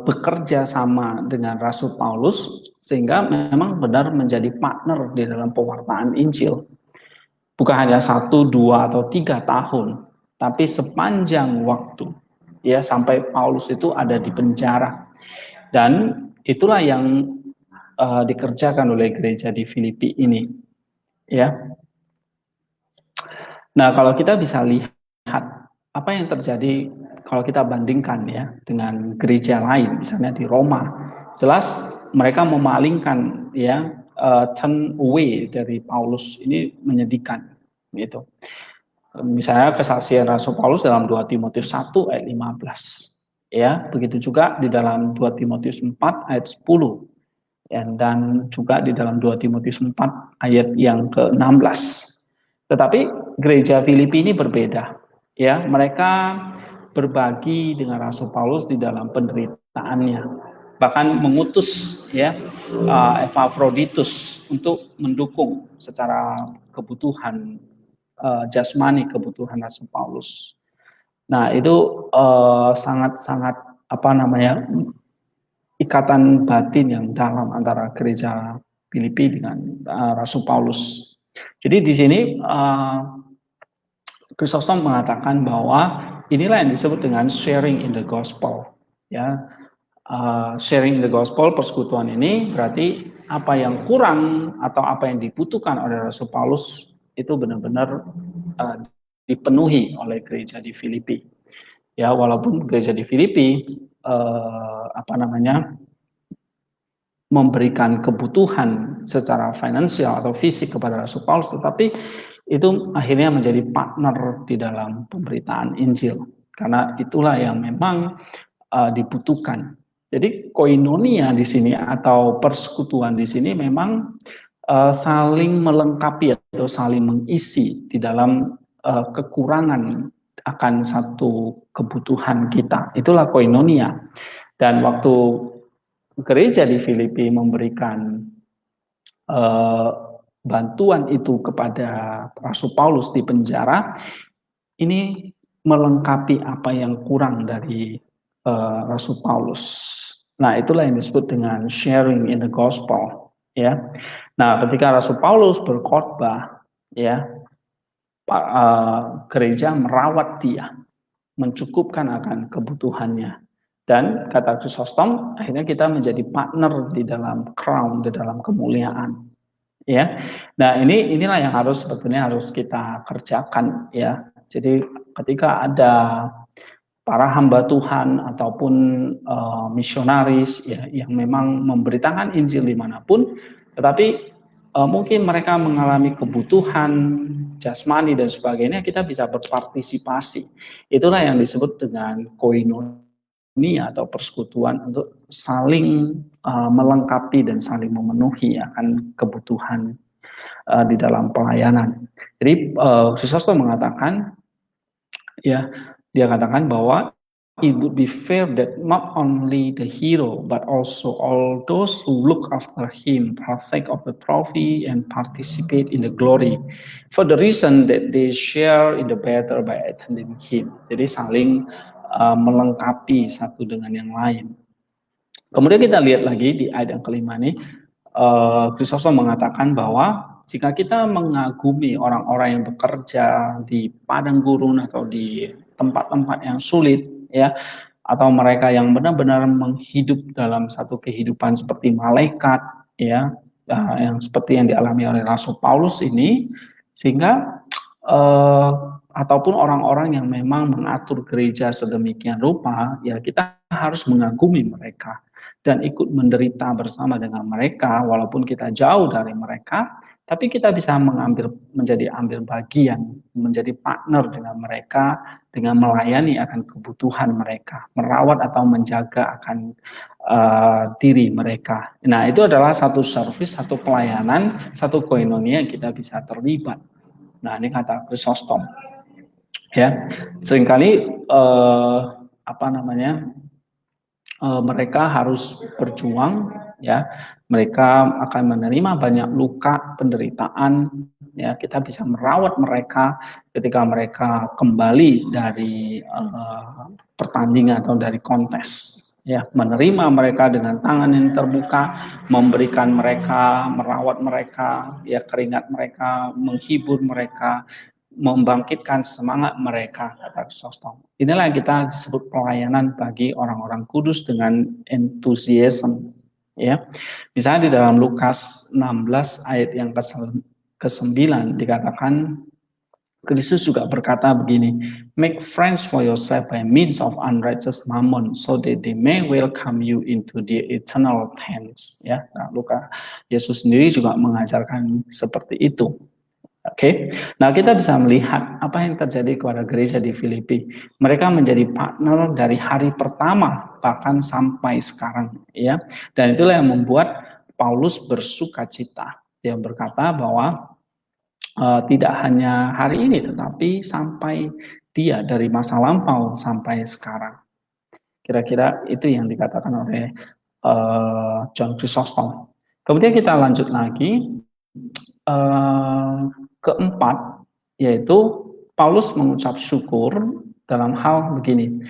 bekerja sama dengan Rasul Paulus sehingga memang benar menjadi partner di dalam pewartaan Injil. Bukan hanya 1, 2, atau 3 tahun, tapi sepanjang waktu, ya sampai Paulus itu ada di penjara. Dan itulah yang dikerjakan oleh gereja di Filipi ini, ya. Nah, kalau kita bisa lihat apa yang terjadi kalau kita bandingkan ya dengan gereja lain, misalnya di Roma, jelas mereka memalingkan ya turn away dari Paulus, ini menyedihkan gitu. Misalnya kesaksian Rasul Paulus dalam 2 Timotius 1 ayat 15. Ya, begitu juga di dalam 2 Timotius 4 ayat 10. Dan juga di dalam 2 Timotius 4 ayat yang ke-16. Tetapi gereja Filipi ini berbeda. Ya, mereka berbagi dengan Rasul Paulus di dalam penderitaannya. Bahkan mengutus ya Epaphroditus untuk mendukung secara kebutuhan jasmani, kebutuhan Rasul Paulus. Nah, itu sangat-sangat apa namanya ikatan batin yang dalam antara gereja Filipi dengan Rasul Paulus. Jadi di sini Chrysostom mengatakan bahwa inilah yang disebut dengan sharing in the gospel. Ya, sharing in the gospel, persekutuan ini berarti apa yang kurang atau apa yang dibutuhkan oleh Rasul Paulus itu benar-benar dipenuhi oleh gereja di Filipi. Ya, walaupun gereja di Filipi apa namanya memberikan kebutuhan secara finansial atau fisik kepada Rasul Paulus, tetapi itu akhirnya menjadi partner di dalam pemberitaan Injil, karena itulah yang memang dibutuhkan. Jadi koinonia di sini atau persekutuan di sini memang saling melengkapi atau saling mengisi di dalam kekurangan akan satu kebutuhan kita. Itulah koinonia. Dan waktu gereja di Filipi memberikan bantuan itu kepada Rasul Paulus di penjara, ini melengkapi apa yang kurang dari Rasul Paulus. Nah, itulah yang disebut dengan sharing in the gospel, ya. Nah, ketika Rasul Paulus berkhotbah, ya, gereja merawat dia, mencukupkan akan kebutuhannya. Dan kata Chrysostom, akhirnya kita menjadi partner di dalam crown, di dalam kemuliaan. Ya, nah inilah yang sebetulnya harus kita kerjakan ya. Jadi ketika ada para hamba Tuhan ataupun misionaris ya yang memang memberitakan Injil dimanapun, tetapi mungkin mereka mengalami kebutuhan jasmani dan sebagainya, kita bisa berpartisipasi. Itulah yang disebut dengan koinonia atau persekutuan untuk saling melengkapi dan saling memenuhi akan kebutuhan di dalam pelayanan. Jadi Chrysostom mengatakan, ya dia katakan bahwa it would be fair that not only the hero but also all those who look after him partake of the trophy and participate in the glory for the reason that they share in the battle by attending him. Jadi saling melengkapi satu dengan yang lain. Kemudian kita lihat lagi di ayat yang kelima nih, Chrysostom mengatakan bahwa jika kita mengagumi orang-orang yang bekerja di padang gurun atau di tempat-tempat yang sulit, ya, atau mereka yang benar-benar menghidup dalam satu kehidupan seperti malaikat, ya, yang seperti yang dialami oleh Rasul Paulus ini, sehingga ataupun orang-orang yang memang mengatur gereja sedemikian rupa, ya kita harus mengagumi mereka dan ikut menderita bersama dengan mereka walaupun kita jauh dari mereka, Tapi kita bisa ambil bagian, menjadi partner dengan mereka, dengan melayani akan kebutuhan mereka, merawat atau menjaga akan diri mereka. Nah, itu adalah satu service, satu pelayanan, satu koinonia yang kita bisa terlibat. Nah, ini kata Chrysostom. Ya, seringkali mereka harus berjuang, ya, mereka akan menerima banyak luka, penderitaan, ya, kita bisa merawat mereka ketika mereka kembali dari pertandingan atau dari kontes, ya, menerima mereka dengan tangan yang terbuka, memberikan mereka, merawat mereka, ya, keringat mereka, menghibur mereka, membangkitkan semangat mereka, kata Chrysostom. Inilah yang kita disebut pelayanan bagi orang-orang kudus dengan enthusiasm. Ya, misalnya di dalam Lukas 16 ayat yang ke-9 dikatakan Kristus juga berkata begini, make friends for yourself by means of unrighteous mammon, so that they may welcome you into the eternal tents. Ya, nah, Yesus sendiri juga mengajarkan seperti itu. Oke, nah kita bisa melihat apa yang terjadi kepada gereja di Filipi. Mereka menjadi partner dari hari pertama bahkan sampai sekarang, ya. Dan itulah yang membuat Paulus bersukacita. Dia berkata bahwa tidak hanya hari ini, tetapi sampai dia dari masa lampau sampai sekarang. Kira-kira itu yang dikatakan oleh John Chrysostom. Kemudian kita lanjut lagi. Keempat, yaitu Paulus mengucap syukur dalam hal begini.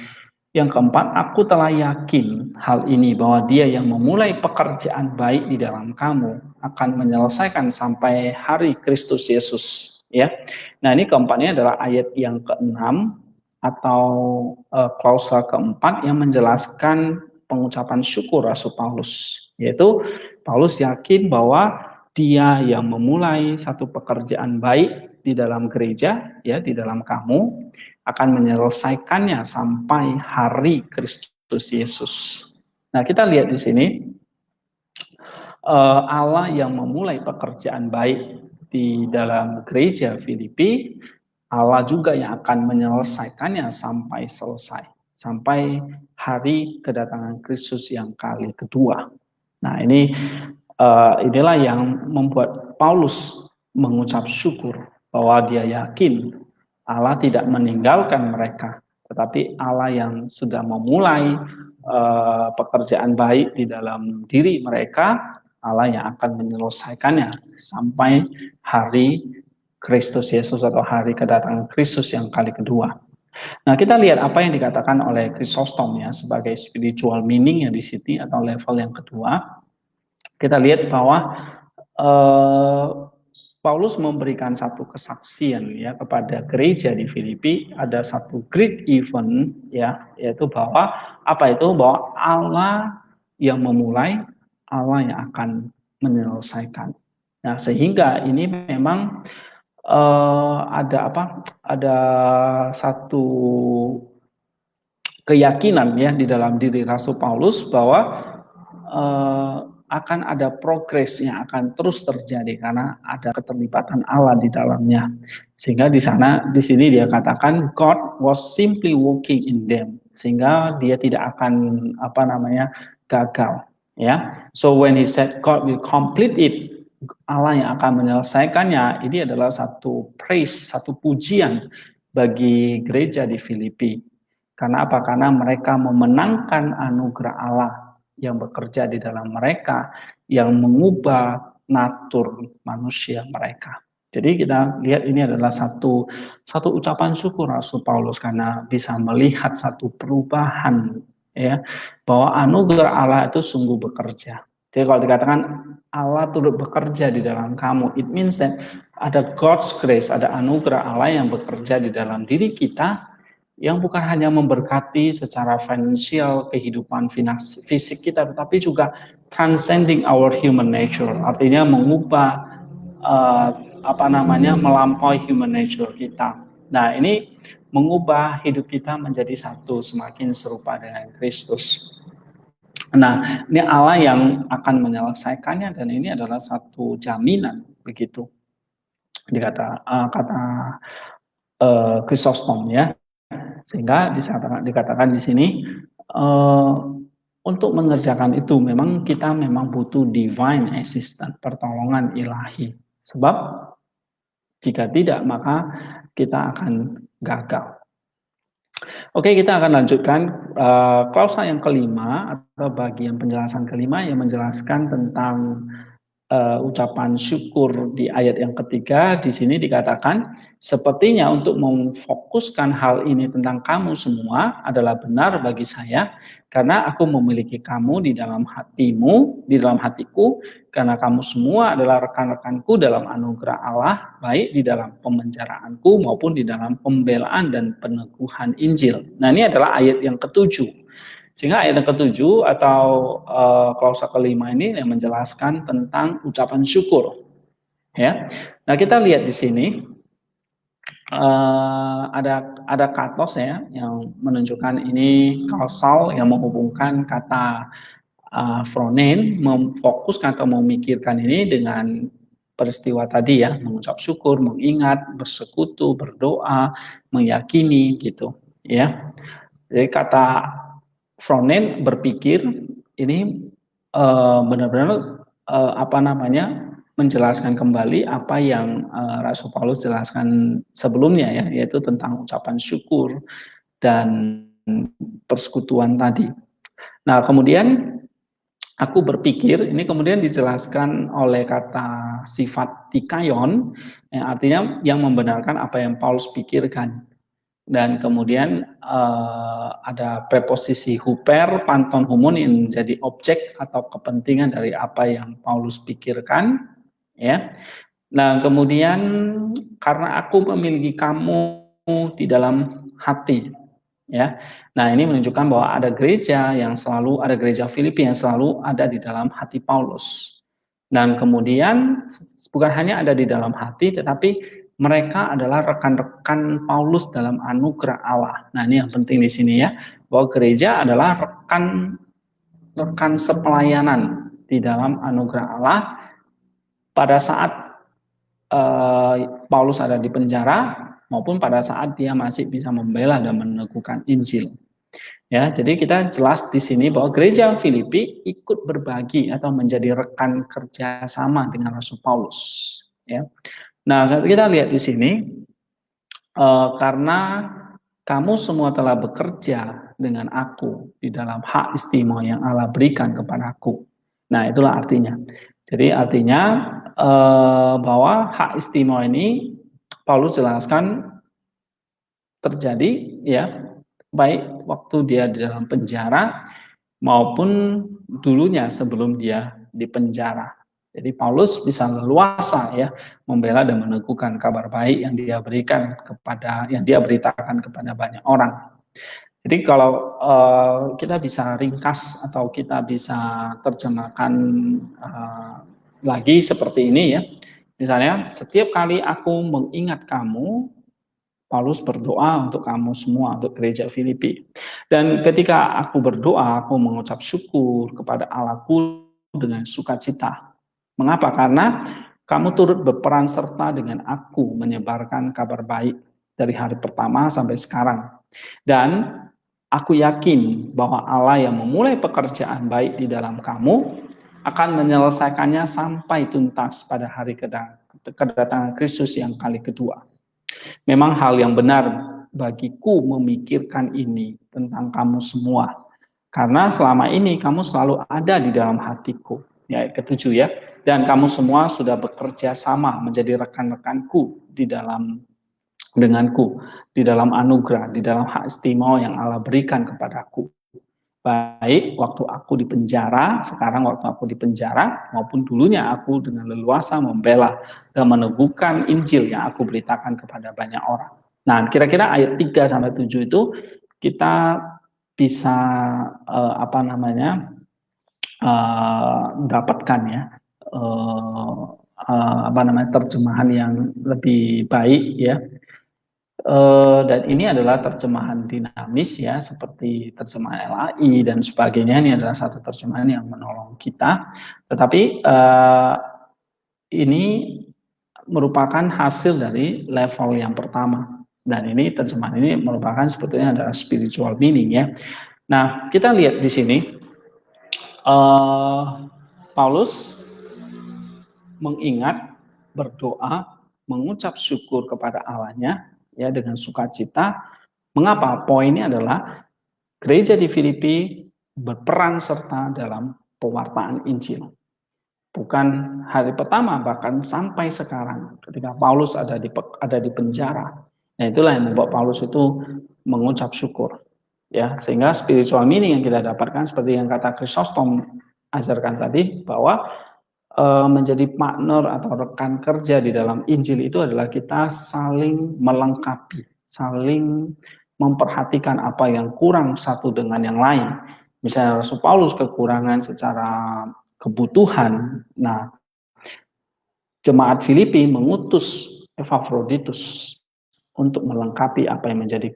Yang keempat, aku telah yakin hal ini, bahwa dia yang memulai pekerjaan baik di dalam kamu akan menyelesaikan sampai hari Kristus Yesus. Ya, nah ini keempatnya adalah ayat yang ke-6 atau klausa keempat yang menjelaskan pengucapan syukur Rasul Paulus, yaitu Paulus yakin bahwa dia yang memulai satu pekerjaan baik di dalam gereja, ya, di dalam kamu, akan menyelesaikannya sampai hari Kristus Yesus. Nah, kita lihat di sini Allah yang memulai pekerjaan baik di dalam gereja Filipi, Allah juga yang akan menyelesaikannya sampai selesai, sampai hari kedatangan Kristus yang kali kedua. Nah, inilah yang membuat Paulus mengucap syukur bahwa dia yakin Allah tidak meninggalkan mereka, tetapi Allah yang sudah memulai pekerjaan baik di dalam diri mereka, Allah yang akan menyelesaikannya sampai hari Kristus Yesus atau hari kedatangan Kristus yang kali kedua. Nah, kita lihat apa yang dikatakan oleh Chrysostom ya sebagai spiritual meaning yang di sini atau level yang kedua. Kita lihat bahwa Paulus memberikan satu kesaksian ya kepada gereja di Filipi, ada satu great event ya, yaitu bahwa bahwa Allah yang memulai, Allah yang akan menyelesaikan. Nah, sehingga ini memang ada satu keyakinan ya di dalam diri Rasul Paulus bahwa akan ada progres yang akan terus terjadi karena ada keterlibatan Allah di dalamnya. Sehingga di sini dia katakan God was simply working in them, sehingga dia tidak akan gagal ya. So when he said God will complete it, Allah yang akan menyelesaikannya, ini adalah satu praise, satu pujian bagi gereja di Filipi. Karena apa? Karena mereka memenangkan anugerah Allah yang bekerja di dalam mereka, yang mengubah natur manusia mereka. Jadi kita lihat ini adalah satu ucapan syukur Rasul Paulus karena bisa melihat satu perubahan ya, bahwa anugerah Allah itu sungguh bekerja. Jadi kalau dikatakan Allah turut bekerja di dalam kamu, it means that ada God's grace, ada anugerah Allah yang bekerja di dalam diri kita, yang bukan hanya memberkati secara finansial kehidupan fisik kita, tetapi juga transcending our human nature, artinya mengubah melampaui human nature kita. Nah, ini mengubah hidup kita menjadi satu, semakin serupa dengan Kristus. Nah, ini Allah yang akan menyelesaikannya, dan ini adalah satu jaminan begitu. Kata Chrysostom ya. Sehingga dikatakan di sini untuk mengerjakan itu memang kita butuh divine assistance, pertolongan ilahi. Sebab jika tidak maka kita akan gagal. Oke, kita akan lanjutkan klausa yang kelima atau bagian penjelasan kelima yang menjelaskan tentang ucapan syukur di ayat yang ketiga. Di sini dikatakan, sepertinya untuk memfokuskan hal ini tentang kamu semua adalah benar bagi saya, karena aku memiliki kamu di dalam hatimu, di dalam hatiku, karena kamu semua adalah rekan-rekanku dalam anugerah Allah, baik di dalam pemenjaraanku maupun di dalam pembelaan dan peneguhan Injil. Nah, ini adalah ayat yang ketujuh. Sehingga ayat yang ketujuh atau klausa kelima ini yang menjelaskan tentang ucapan syukur. Ya, nah kita lihat di sini ada katos ya yang menunjukkan ini kausal yang menghubungkan kata phronein, memfokuskan atau memikirkan ini dengan peristiwa tadi ya, mengucap syukur, mengingat, bersekutu, berdoa, meyakini gitu ya. Jadi kata phronein, berpikir, ini benar-benar menjelaskan kembali apa yang Rasul Paulus jelaskan sebelumnya ya, yaitu tentang ucapan syukur dan persekutuan tadi. Nah, kemudian aku berpikir, ini kemudian dijelaskan oleh kata sifat dikaion, yang artinya yang membenarkan apa yang Paulus pikirkan. Dan kemudian ada preposisi huper, panton humon yang menjadi objek atau kepentingan dari apa yang Paulus pikirkan, ya. Nah, kemudian karena aku memiliki kamu di dalam hati, ya. Nah, ini menunjukkan bahwa ada gereja Filipi yang selalu ada di dalam hati Paulus. Dan kemudian bukan hanya ada di dalam hati, tetapi mereka adalah rekan-rekan Paulus dalam anugerah Allah. Nah, ini yang penting di sini ya, bahwa gereja adalah rekan sepelayanan di dalam anugerah Allah pada saat Paulus ada di penjara maupun pada saat dia masih bisa membela dan meneguhkan Injil. Ya, jadi kita jelas di sini bahwa gereja Filipi ikut berbagi atau menjadi rekan kerjasama dengan Rasul Paulus. Ya. Nah, kita lihat di sini, karena kamu semua telah bekerja dengan aku di dalam hak istimewa yang Allah berikan kepadaku. Nah, itulah artinya. Jadi artinya bahwa hak istimewa ini Paulus jelaskan terjadi ya, baik waktu dia di dalam penjara maupun dulunya sebelum dia di penjara. Jadi Paulus bisa leluasa ya membela dan meneguhkan kabar baik yang dia beritakan kepada banyak orang. Jadi kalau kita bisa ringkas atau kita bisa terjemahkan lagi seperti ini ya. Misalnya, setiap kali aku mengingat kamu, Paulus berdoa untuk kamu semua, untuk gereja Filipi. Dan ketika aku berdoa, aku mengucap syukur kepada Allahku dengan sukacita. Mengapa? Karena kamu turut berperan serta dengan aku menyebarkan kabar baik dari hari pertama sampai sekarang. Dan aku yakin bahwa Allah yang memulai pekerjaan baik di dalam kamu akan menyelesaikannya sampai tuntas pada hari kedatangan Kristus yang kali kedua. Memang hal yang benar bagiku memikirkan ini tentang kamu semua. Karena selama ini kamu selalu ada di dalam hatiku. Ya, ketujuh ya. Dan kamu semua sudah bekerja sama menjadi rekan-rekanku denganku di dalam anugerah, di dalam hak istimewa yang Allah berikan kepadaku. Baik waktu aku di penjara, sekarang waktu aku di penjara, maupun dulunya aku dengan leluasa membela dan meneguhkan Injil yang aku beritakan kepada banyak orang. Nah, kira-kira ayat 3-7 itu kita bisa dapatkan ya terjemahan yang lebih baik ya. Dan ini adalah terjemahan dinamis ya, seperti terjemahan LAI dan sebagainya. Ini adalah satu terjemahan yang menolong kita. Tetapi ini merupakan hasil dari level yang pertama. Dan ini terjemahan ini merupakan sebetulnya adalah spiritual meaning ya. Nah, kita lihat di sini Paulus mengingat, berdoa, mengucap syukur kepada Allahnya ya dengan sukacita. Mengapa? Poinnya adalah gereja di Filipi berperan serta dalam pewartaan Injil. Bukan hari pertama, bahkan sampai sekarang ketika Paulus ada di penjara. Nah, itulah yang membuat Paulus itu mengucap syukur. Ya, sehingga spiritual meaning yang kita dapatkan seperti yang kata Chrysostom ajarkan tadi, bahwa menjadi partner atau rekan kerja di dalam Injil itu adalah kita saling melengkapi, saling memperhatikan apa yang kurang satu dengan yang lain. Misalnya Rasul Paulus kekurangan secara kebutuhan. Nah, jemaat Filipi mengutus Epaphroditus untuk melengkapi apa yang menjadi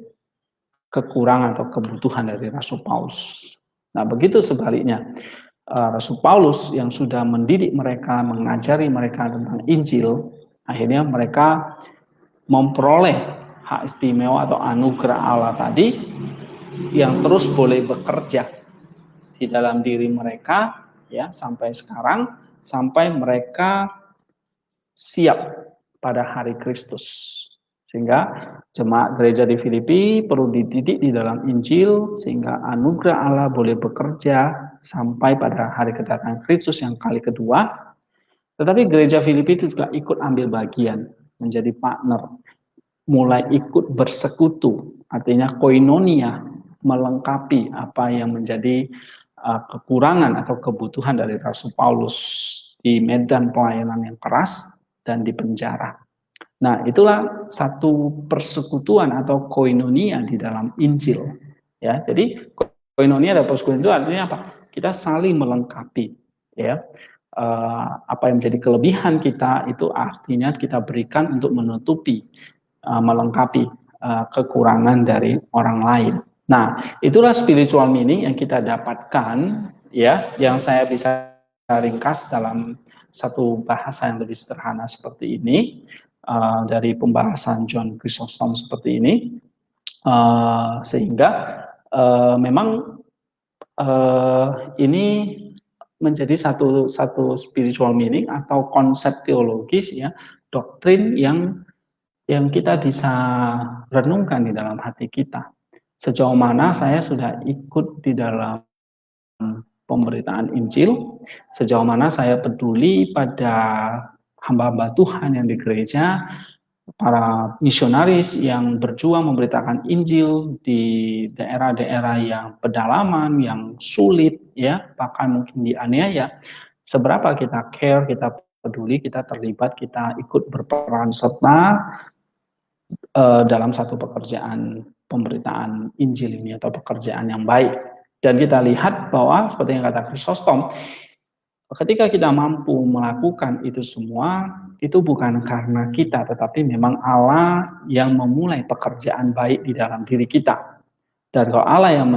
kekurangan atau kebutuhan dari Rasul Paulus. Nah, begitu sebaliknya. Rasul Paulus yang sudah mendidik mereka, mengajari mereka tentang Injil, akhirnya mereka memperoleh hak istimewa atau anugerah Allah tadi yang terus boleh bekerja di dalam diri mereka ya sampai sekarang, sampai mereka siap pada hari Kristus. Sehingga jemaat gereja di Filipi perlu dididik di dalam Injil sehingga anugerah Allah boleh bekerja sampai pada hari kedatangan Kristus yang kali kedua. Tetapi gereja Filipi itu juga ikut ambil bagian, menjadi partner, mulai ikut bersekutu, artinya koinonia, melengkapi apa yang menjadi kekurangan atau kebutuhan dari Rasul Paulus di medan pelayanan yang keras dan di penjara. Nah, itulah satu persekutuan atau koinonia di dalam Injil. Ya, jadi koinonia dan persekutuan itu artinya apa? Kita saling melengkapi. Ya, apa yang menjadi kelebihan kita itu artinya kita berikan untuk menutupi, melengkapi kekurangan dari orang lain. Nah, itulah spiritual meaning yang kita dapatkan, ya, yang saya bisa ringkas dalam satu bahasa yang lebih sederhana seperti ini. Dari pembahasan John Chrysostom seperti ini, sehingga memang ini menjadi satu spiritual meaning atau konsep teologis ya, doktrin yang kita bisa renungkan di dalam hati kita. Sejauh mana saya sudah ikut di dalam pemberitaan Injil, sejauh mana saya peduli pada hamba-hamba Tuhan yang di gereja, para misionaris yang berjuang memberitakan Injil di daerah-daerah yang pedalaman, yang sulit, ya, bahkan mungkin dianiaya. Seberapa kita care, kita peduli, kita terlibat, kita ikut berperan serta dalam satu pekerjaan pemberitaan Injil ini atau pekerjaan yang baik. Dan kita lihat bahwa seperti yang kata Chrysostom, ketika kita mampu melakukan itu semua, itu bukan karena kita, tetapi memang Allah yang memulai pekerjaan baik di dalam diri kita. Dan kalau Allah yang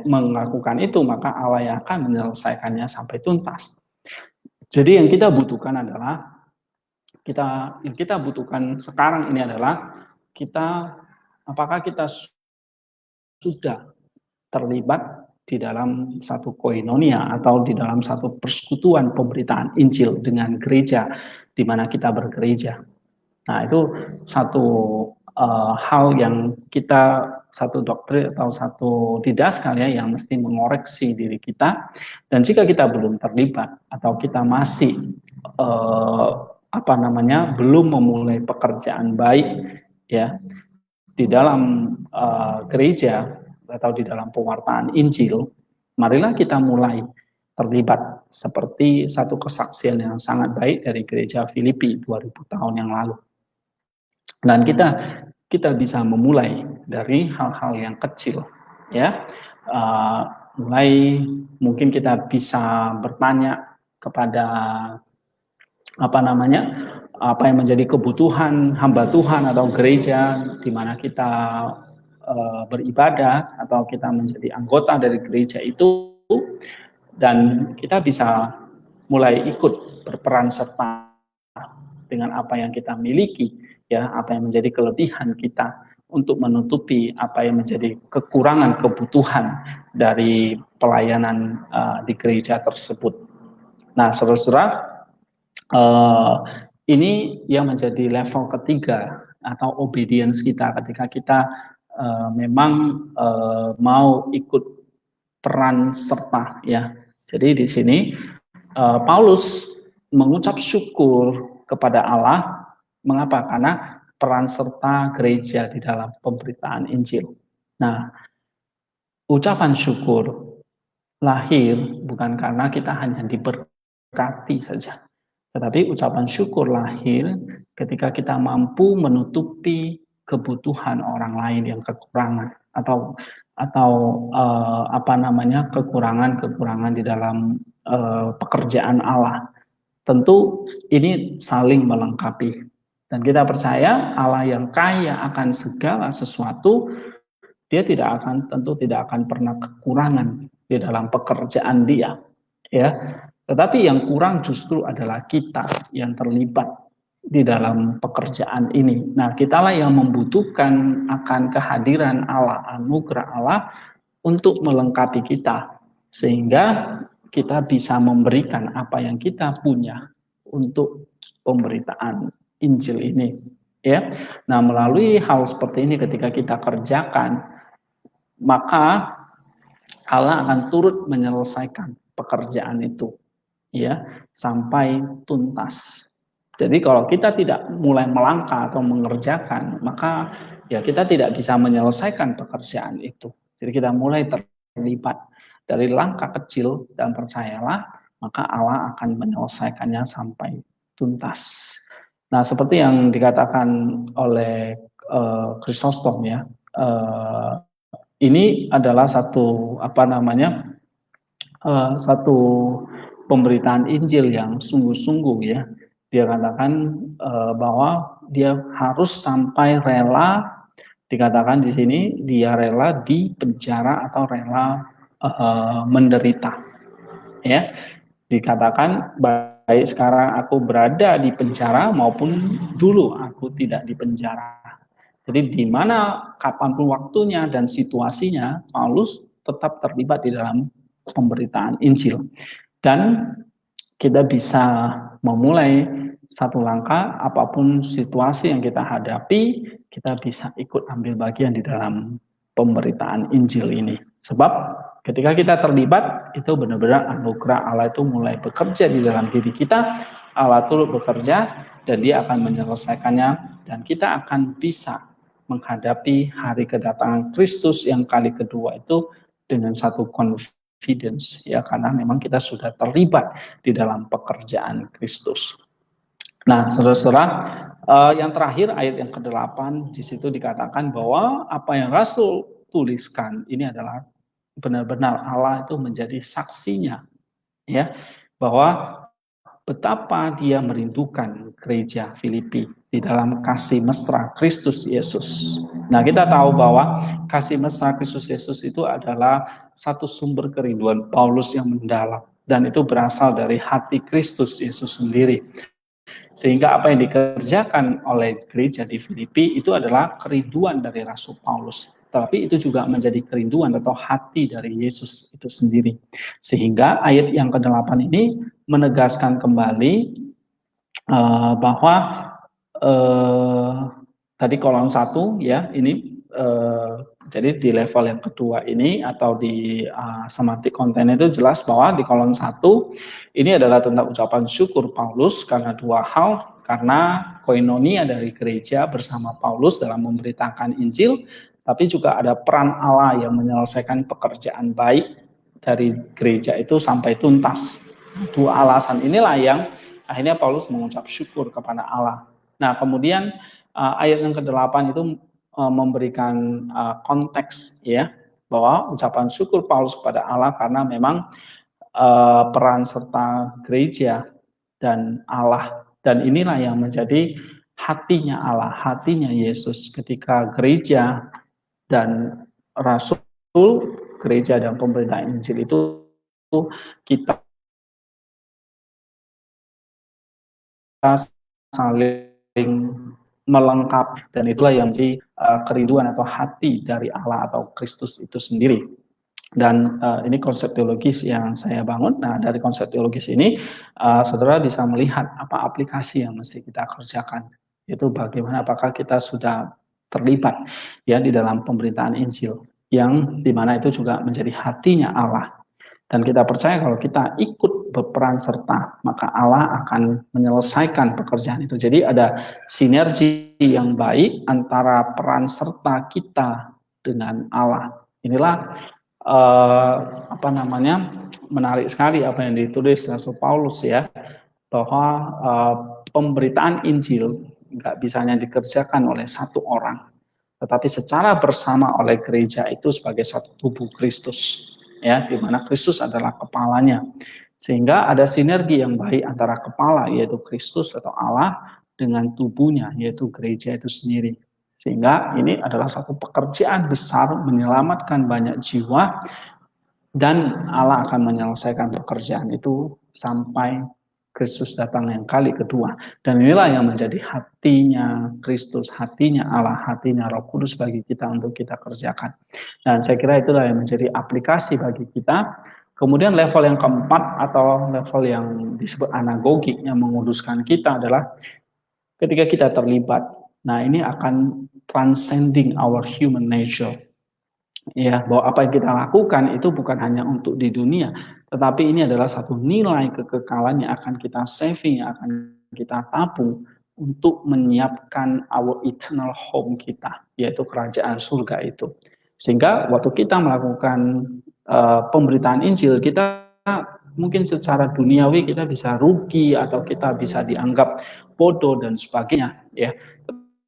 melakukan itu, maka Allah yang akan menyelesaikannya sampai tuntas. Jadi yang kita butuhkan adalah, yang kita butuhkan sekarang ini adalah, apakah kita sudah terlibat di dalam satu koinonia atau di dalam satu persekutuan pemberitaan Injil dengan gereja di mana kita bergereja. Nah, itu satu hal yang kita, satu doktrin atau satu didaskan ya, yang mesti mengoreksi diri kita. Dan jika kita belum terlibat atau kita masih belum memulai pekerjaan baik ya di dalam gereja atau di dalam pewartaan Injil, marilah kita mulai terlibat seperti satu kesaksian yang sangat baik dari gereja Filipi 2000 tahun yang lalu. Dan kita bisa memulai dari hal-hal yang kecil, ya. Mulai mungkin kita bisa bertanya kepada apa yang menjadi kebutuhan hamba Tuhan atau gereja di mana kita beribadah atau kita menjadi anggota dari gereja itu, dan kita bisa mulai ikut berperan serta dengan apa yang kita miliki, ya, apa yang menjadi kelebihan kita untuk menutupi apa yang menjadi kekurangan kebutuhan dari pelayanan di gereja tersebut. Nah, saudara-saudara, ini yang menjadi level ketiga atau obedience kita ketika kita memang mau ikut peran serta, ya. Jadi di sini Paulus mengucap syukur kepada Allah. Mengapa? Karena peran serta gereja di dalam pemberitaan Injil. Nah, ucapan syukur lahir bukan karena kita hanya diberkati saja, tetapi ucapan syukur lahir ketika kita mampu menutupi kebutuhan orang lain yang kekurangan atau kekurangan di dalam pekerjaan Allah. Tentu ini saling melengkapi. Dan kita percaya Allah yang kaya akan segala sesuatu, dia tentu tidak akan pernah kekurangan di dalam pekerjaan dia, ya. Tetapi yang kurang justru adalah kita yang terlibat di dalam pekerjaan ini. Nah, kitalah yang membutuhkan akan kehadiran Allah, anugerah Allah untuk melengkapi kita, sehingga kita bisa memberikan apa yang kita punya untuk pemberitaan Injil ini, ya. Nah, melalui hal seperti ini ketika kita kerjakan, maka Allah akan turut menyelesaikan pekerjaan itu, ya, sampai tuntas. Jadi kalau kita tidak mulai melangkah atau mengerjakan, maka ya kita tidak bisa menyelesaikan pekerjaan itu. Jadi kita mulai terlibat dari langkah kecil dan percayalah, maka Allah akan menyelesaikannya sampai tuntas. Nah, seperti yang dikatakan oleh Chrysostom, ya, ini adalah satu satu pemberitaan Injil yang sungguh-sungguh, ya. Dia katakan bahwa dia harus sampai rela, dikatakan di sini dia rela di penjara atau rela menderita, ya. Dikatakan baik sekarang aku berada di penjara maupun dulu aku tidak di penjara. Jadi di mana kapanpun waktunya dan situasinya, Paulus tetap terlibat di dalam pemberitaan Injil. Dan kita bisa memulai satu langkah, apapun situasi yang kita hadapi, kita bisa ikut ambil bagian di dalam pemberitaan Injil ini. Sebab ketika kita terlibat, itu benar-benar anugerah Allah itu mulai bekerja di dalam diri kita. Allah turut bekerja dan dia akan menyelesaikannya, dan kita akan bisa menghadapi hari kedatangan Kristus yang kali kedua itu dengan satu confidence, ya, karena memang kita sudah terlibat di dalam pekerjaan Kristus. Nah, saudara-saudara, yang terakhir ayat yang ke-8 di situ dikatakan bahwa apa yang Rasul tuliskan ini adalah benar-benar Allah itu menjadi saksinya, ya, bahwa betapa dia merindukan gereja Filipi di dalam kasih mesra Kristus Yesus. Nah, kita tahu bahwa kasih mesra Kristus Yesus itu adalah satu sumber kerinduan Paulus yang mendalam, dan itu berasal dari hati Kristus Yesus sendiri. Sehingga apa yang dikerjakan oleh gereja di Filipi itu adalah kerinduan dari Rasul Paulus. Tapi itu juga menjadi kerinduan atau hati dari Yesus itu sendiri. Sehingga ayat yang ke-8 ini menegaskan kembali bahwa tadi kolom 1, ya, ini jadi di level yang kedua ini atau di semantik konten itu jelas bahwa di kolom 1 ini adalah tentang ucapan syukur Paulus karena dua hal, karena koinonia dari gereja bersama Paulus dalam memberitakan Injil, tapi juga ada peran Allah yang menyelesaikan pekerjaan baik dari gereja itu sampai tuntas. Dua alasan inilah yang akhirnya Paulus mengucap syukur kepada Allah. Nah, kemudian ayat yang ke-8 itu memberikan konteks, ya, bahwa ucapan syukur Paulus kepada Allah karena memang peran serta gereja dan Allah, dan inilah yang menjadi hatinya Allah, hatinya Yesus ketika gereja dan Rasul, gereja dan pemberitaan Injil itu kita saling melengkapi, dan itulah yang menjadi kerinduan atau hati dari Allah atau Kristus itu sendiri. Dan ini konsep teologis yang saya bangun. Nah, dari konsep teologis ini, saudara bisa melihat apa aplikasi yang mesti kita kerjakan. Itu bagaimana, apakah kita sudah terlibat ya di dalam pemberitaan Injil, yang dimana itu juga menjadi hatinya Allah. Dan kita percaya kalau kita ikut berperan serta, maka Allah akan menyelesaikan pekerjaan itu. Jadi ada sinergi yang baik antara peran serta kita dengan Allah. Inilah menarik sekali apa yang ditulis Rasul Paulus ya, bahwa pemberitaan Injil nggak bisanya dikerjakan oleh satu orang, tetapi secara bersama oleh gereja itu sebagai satu tubuh Kristus, ya, di mana Kristus adalah kepalanya, sehingga ada sinergi yang baik antara kepala yaitu Kristus atau Allah dengan tubuhnya yaitu gereja itu sendiri, sehingga ini adalah satu pekerjaan besar menyelamatkan banyak jiwa, dan Allah akan menyelesaikan pekerjaan itu sampai Kristus datang yang kali kedua. Dan inilah yang menjadi hatinya Kristus, hatinya Allah, hatinya Roh Kudus bagi kita untuk kita kerjakan. Dan saya kira itulah yang menjadi aplikasi bagi kita. Kemudian level yang keempat atau level yang disebut anagogik yang menguduskan kita adalah ketika kita terlibat. Nah, ini akan transcending our human nature. Ya, bahwa apa yang kita lakukan itu bukan hanya untuk di dunia, tetapi ini adalah satu nilai kekekalan yang akan kita saving, yang akan kita tabung untuk menyiapkan our eternal home kita, yaitu kerajaan surga itu. Sehingga waktu kita melakukan pemberitaan Injil, kita mungkin secara duniawi kita bisa rugi atau kita bisa dianggap bodoh dan sebagainya, ya.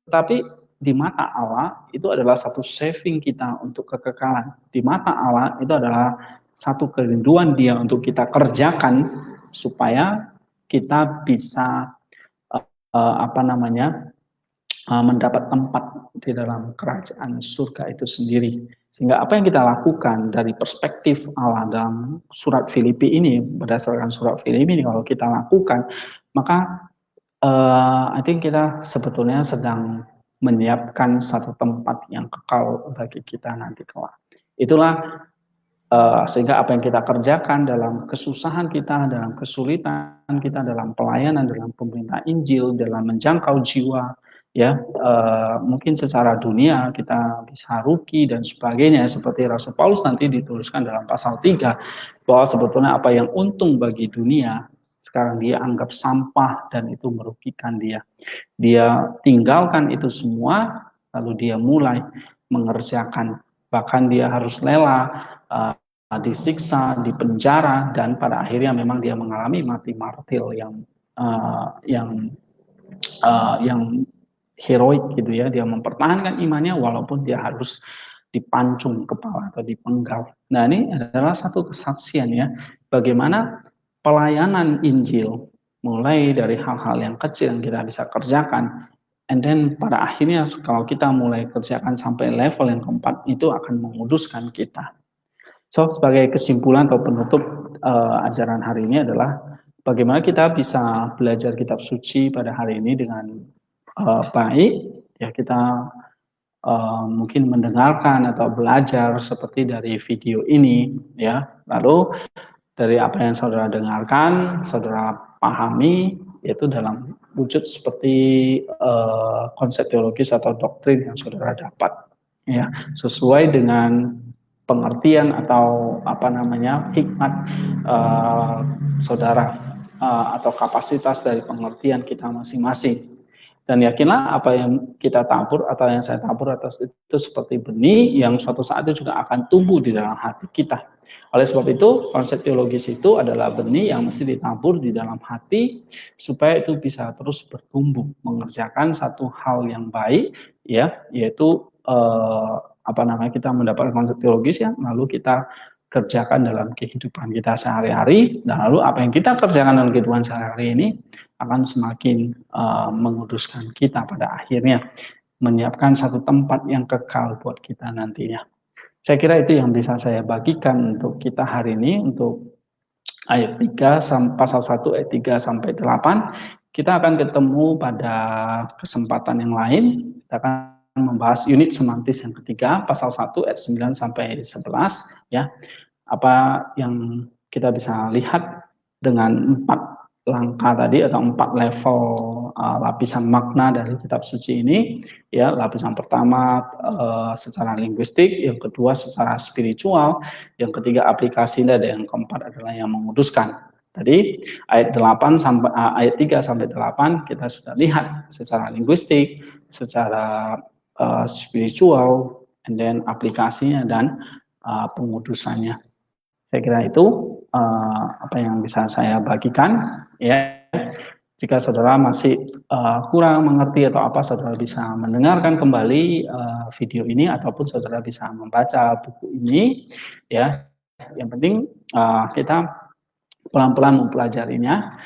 Tetapi di mata Allah itu adalah satu saving kita untuk kekekalan. Di mata Allah itu adalah satu kerinduan Dia untuk kita kerjakan supaya kita bisa mendapat tempat di dalam kerajaan surga itu sendiri. Sehingga apa yang kita lakukan dari perspektif Allah dalam surat Filipi ini, berdasarkan surat Filipi ini, kalau kita lakukan, maka I think kita sebetulnya sedang menyiapkan satu tempat yang kekal bagi kita nanti kelak. Itulah sehingga apa yang kita kerjakan dalam kesusahan kita, dalam kesulitan kita, dalam pelayanan, dalam pemberitaan Injil, dalam menjangkau jiwa, ya mungkin secara dunia kita bisa rugi dan sebagainya, seperti Rasul Paulus nanti dituliskan dalam pasal 3 bahwa sebetulnya apa yang untung bagi dunia sekarang dia anggap sampah dan itu merugikan dia. Dia tinggalkan itu semua, lalu dia mulai mengerjakan. Bahkan dia harus rela disiksa, dipenjara, dan pada akhirnya memang dia mengalami mati martir yang heroik gitu ya. Dia mempertahankan imannya walaupun dia harus dipancung kepala atau dipenggal. Nah, ini adalah satu kesaksian ya, bagaimana pelayanan Injil mulai dari hal-hal yang kecil yang kita bisa kerjakan, and then pada akhirnya kalau kita mulai kerjakan sampai level yang keempat, itu akan menguduskan kita. So, sebagai kesimpulan atau penutup ajaran hari ini adalah bagaimana kita bisa belajar kitab suci pada hari ini dengan baik, ya kita mungkin mendengarkan atau belajar seperti dari video ini, ya. Lalu dari apa yang saudara dengarkan, saudara pahami, yaitu dalam wujud seperti konsep teologis atau doktrin yang saudara dapat, ya, sesuai dengan pengertian atau hikmat saudara atau kapasitas dari pengertian kita masing-masing. Dan yakinlah apa yang kita tabur atau yang saya tabur atas itu seperti benih yang suatu saat itu juga akan tumbuh di dalam hati kita. Oleh sebab itu, konsep teologis itu adalah benih yang mesti ditabur di dalam hati supaya itu bisa terus bertumbuh, mengerjakan satu hal yang baik, ya, yaitu kita mendapat konsep teologis ya, lalu kita kerjakan dalam kehidupan kita sehari-hari, dan lalu apa yang kita kerjakan dalam kehidupan sehari-hari ini akan semakin menguduskan kita pada akhirnya, menyiapkan satu tempat yang kekal buat kita nantinya. Saya kira itu yang bisa saya bagikan untuk kita hari ini, untuk ayat 3 pasal 1 ayat 3 sampai 8. kita akan ketemu pada kesempatan yang lain. Kita akan membahas unit semantis yang ketiga, pasal 1 ayat 9 sampai 11 ya. Apa yang kita bisa lihat dengan 4 langkah tadi atau 4 level lapisan makna dari kitab suci ini ya. Lapisan pertama secara linguistik, yang kedua secara spiritual, yang ketiga aplikasi, dan yang keempat adalah yang menguduskan. Tadi ayat 8 sampai ayat 3 sampai 8 kita sudah lihat secara linguistik, secara spiritual, and then aplikasinya dan pengudusannya. Saya kira itu apa yang bisa saya bagikan ya. Jika saudara masih kurang mengerti atau apa, saudara bisa mendengarkan kembali video ini ataupun saudara bisa membaca buku ini ya. Yang penting kita pelan-pelan mempelajarinya,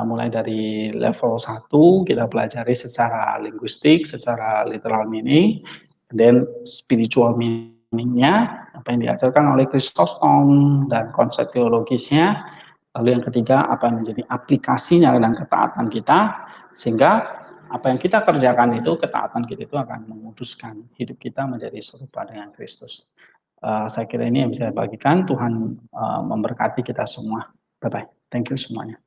mulai dari level 1 kita pelajari secara linguistik, secara literal meaning, dan spiritual meaningnya, apa yang diajarkan oleh Chrysostom dan konsep teologisnya. Lalu yang ketiga, apa yang menjadi aplikasinya dan ketaatan kita, sehingga apa yang kita kerjakan itu, ketaatan kita itu akan menguduskan hidup kita menjadi serupa dengan Kristus. Saya kira ini yang bisa saya bagikan. Tuhan memberkati kita semua. Bye-bye. Thank you semuanya.